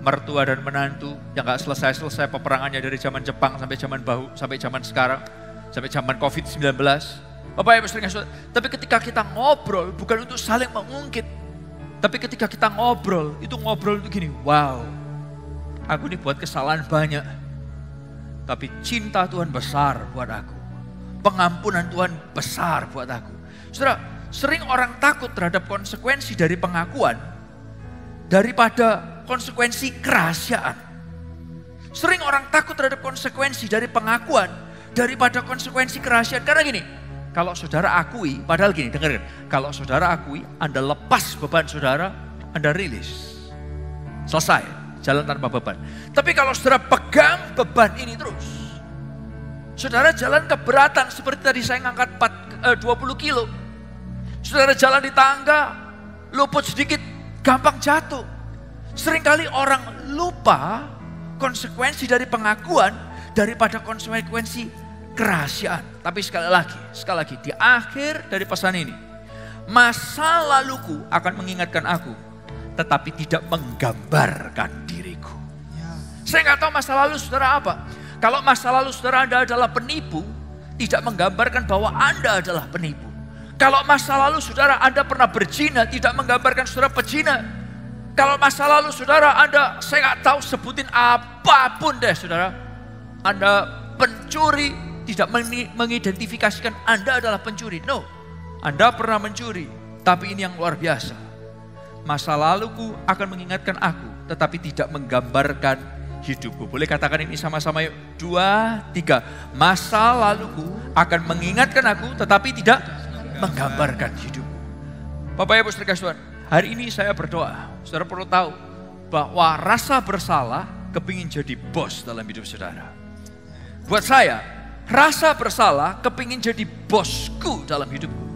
mertua dan menantu yang gak selesai-selesai peperangannya dari zaman Jepang sampai zaman Bahu, sampai zaman sekarang, sampai zaman COVID-19. Bapak Ibu saudara, tapi ketika kita ngobrol bukan untuk saling mengungkit, tapi ketika kita ngobrol, itu ngobrol itu gini, wow, aku ini buat kesalahan banyak, tapi cinta Tuhan besar buat aku, pengampunan Tuhan besar buat aku. Saudara, sering orang takut terhadap konsekuensi dari pengakuan daripada konsekuensi kerahasiaan. Sering orang takut terhadap konsekuensi dari pengakuan daripada konsekuensi kerahasiaan. Karena gini, kalau saudara akui, padahal gini, dengerin. Kalau saudara akui, Anda lepas beban saudara, Anda rilis. Selesai, jalan tanpa beban. Tapi kalau saudara pegang beban ini terus, saudara jalan keberatan seperti tadi saya ngangkat 20 kilo. Saudara jalan di tangga, luput sedikit, gampang jatuh. Seringkali orang lupa konsekuensi dari pengakuan daripada konsekuensi kerahasiaan. Tapi sekali lagi di akhir dari pesan ini, masa laluku akan mengingatkan aku, tetapi tidak menggambarkan diriku. Saya nggak tahu masa lalu saudara apa. Kalau masa lalu saudara Anda adalah penipu, tidak menggambarkan bahwa Anda adalah penipu. Kalau masa lalu saudara Anda pernah berzina, tidak menggambarkan saudara pezina. Kalau masa lalu saudara Anda, saya nggak tahu sebutin apapun deh saudara, Anda pencuri, tidak mengidentifikasikan Anda adalah pencuri. No, Anda pernah mencuri, tapi ini yang luar biasa. Masa laluku akan mengingatkan aku, tetapi tidak menggambarkan hidupku. Boleh katakan ini sama-sama yuk. 2, 3. Masa laluku akan mengingatkan aku, tetapi tidak menggambarkan hidupku. Bapak Ibu saudara Tuhan, hari ini saya berdoa. Saudara perlu tahu bahwa rasa bersalah kepingin jadi bos dalam hidup saudara. Buat saya, rasa bersalah kepingin jadi bosku dalam hidupku.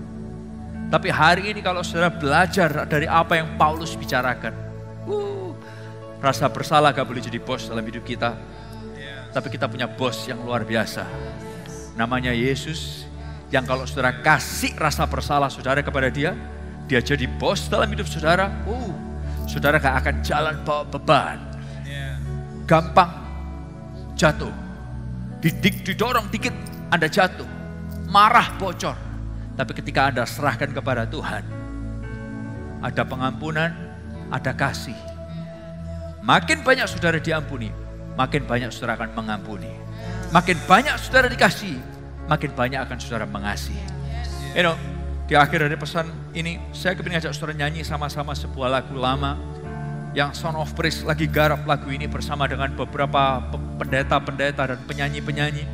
Tapi hari ini kalau saudara belajar dari apa yang Paulus bicarakan, rasa bersalah gak boleh jadi bos dalam hidup kita. Tapi kita punya bos yang luar biasa. Namanya Yesus, yang kalau saudara kasih rasa bersalah saudara kepada dia jadi bos dalam hidup saudara. Saudara gak akan jalan bawa beban. Gampang jatuh. Didorong dikit Anda jatuh. Marah bocor. Tapi ketika Anda serahkan kepada Tuhan, ada pengampunan, ada kasih. Makin banyak saudara diampuni, makin banyak saudara akan mengampuni. Makin banyak saudara dikasih, makin banyak akan saudara mengasihi. Di akhir dari pesan ini, saya ingin ngajak saudara nyanyi sama-sama sebuah lagu lama yang Son of Praise lagi garap lagu ini bersama dengan beberapa pendeta-pendeta dan penyanyi-penyanyi.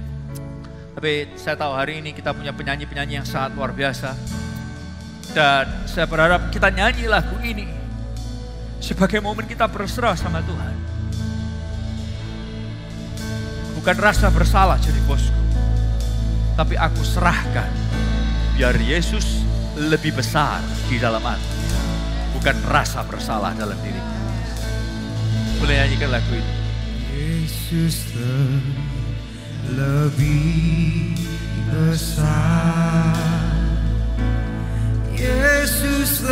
Tapi saya tahu hari ini kita punya penyanyi-penyanyi yang sangat luar biasa. Dan saya berharap kita nyanyi lagu ini sebagai momen kita berserah sama Tuhan. Bukan rasa bersalah jadi bosku, tapi aku serahkan biar Yesus lebih besar di dalam aku. Bukan rasa bersalah dalam diriku. Boleh nyanyikan lagu ini. Yesus lebih besar. Yesus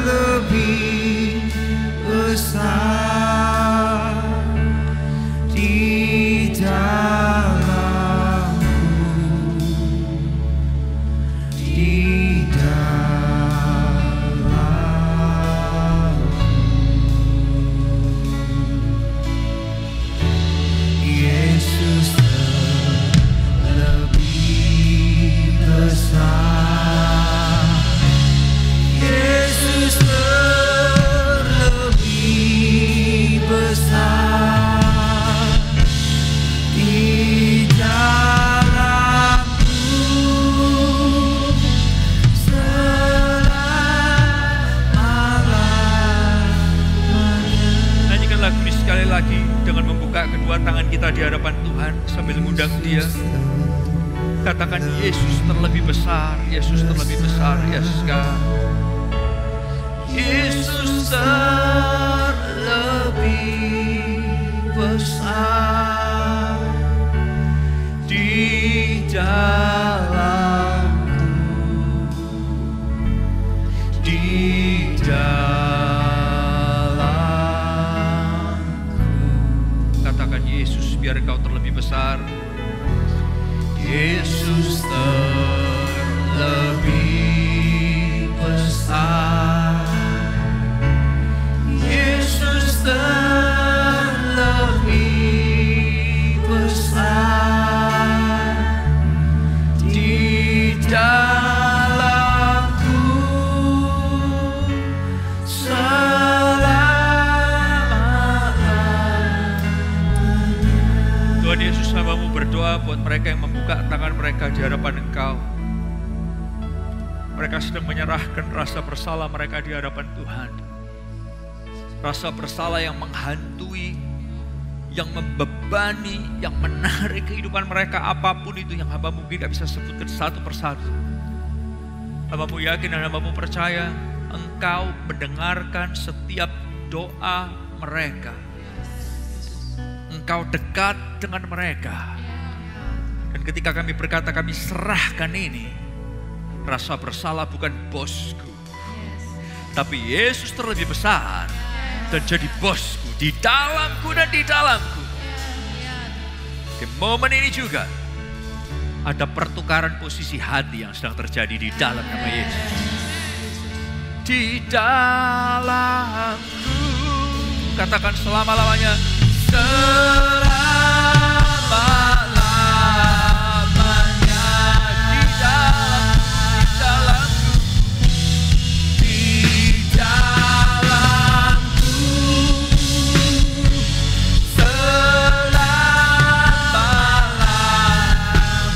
lebih besar di dalamku, di dalamku. Yesus lebih besar. Yesus lebih besar di dalamku, selama-lamanya. Nyanyikan lagu ini sekali lagi dengan membuka kedua tangan kita di hadapan Tuhan sambil mengundang Dia. Katakan Yesus terlebih besar, Yesus terlebih besar, Yesus God. Yesus terlebih besar di dalamku, di dalamku. Katakan Yesus biar Engkau terlebih besar. Yesus terlebih besar. Yesus terlebih besar di dalamku, selama-lamanya. Tuhan Yesus, hamba-Mu berdoa buat mereka yang membuka tangan mereka di hadapan Engkau. Mereka sedang menyerahkan rasa bersalah mereka di hadapan Tuhan. Rasa bersalah yang menghantui, yang membebani, yang menarik kehidupan mereka, apapun itu yang hamba-Mu tidak bisa sebutkan satu persatu. Hamba-Mu yakin dan hamba-Mu percaya Engkau mendengarkan setiap doa mereka. Engkau dekat dengan mereka. Dan ketika kami berkata kami serahkan ini, rasa bersalah bukan bosku, tapi Yesus terlebih besar dan jadi bosku di dalamku dan di dalamku. Di momen ini juga ada pertukaran posisi hati yang sedang terjadi di dalam nama Yesus. Di dalamku, katakan selama-lamanya, selama-lamanya di dalamku, di dalamku, selama-lamanya.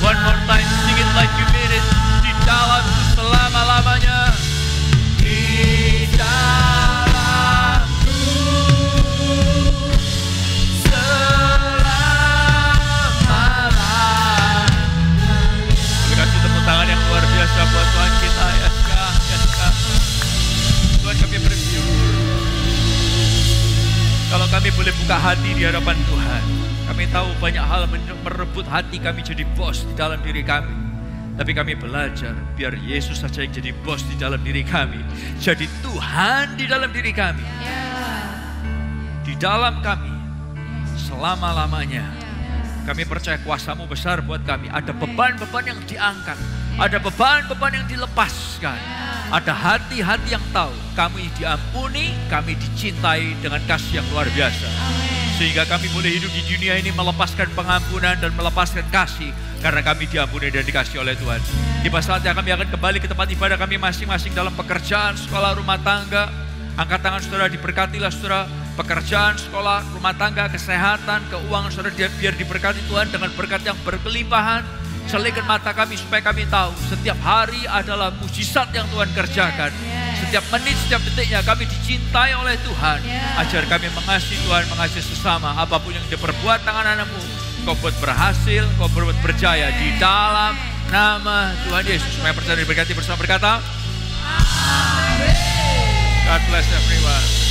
One more time, sing it like you mean it. Di dalamku selama-lamanya. Di dalamku selama-lamanya. Boleh kasih tepuk tangan yang luar biasa buat Tuhan kita, ya Kak, ya Kak. Tuhan, kami bersyukur kalau kami boleh buka hati di hadapan Tuhan. Kami tahu banyak hal merebut hati kami jadi bos di dalam diri kami. Tapi kami belajar biar Yesus saja yang jadi bos di dalam diri kami. Jadi Tuhan di dalam diri kami. Di dalam kami selama-lamanya. Kami percaya kuasa-Mu besar buat kami. Ada beban-beban yang diangkat. Ada beban-beban yang dilepaskan. Ada hati-hati yang tahu kami diampuni, kami dicintai dengan kasih yang luar biasa. Sehingga kami boleh hidup di dunia ini melepaskan pengampunan dan melepaskan kasih. Karena kami diampuni dan dikasih oleh Tuhan. Di saatnya kami akan kembali ke tempat ibadah kami masing-masing dalam pekerjaan, sekolah, rumah tangga. Angkat tangan saudara, diberkatilah saudara. Pekerjaan, sekolah, rumah tangga, kesehatan, keuangan saudara biar diberkati Tuhan dengan berkat yang berkelimpahan. Selingkan mata kami supaya kami tahu setiap hari adalah mujizat yang Tuhan kerjakan. Setiap menit, setiap detiknya kami dicintai oleh Tuhan. Ajar kami mengasihi Tuhan, mengasihi sesama. Apapun yang diperbuat tangan anak-Mu, Kau buat berhasil, Kau buat berjaya di dalam nama Tuhan Yesus. Supaya percaya diberkati bersama berkata, Amin. God bless everyone.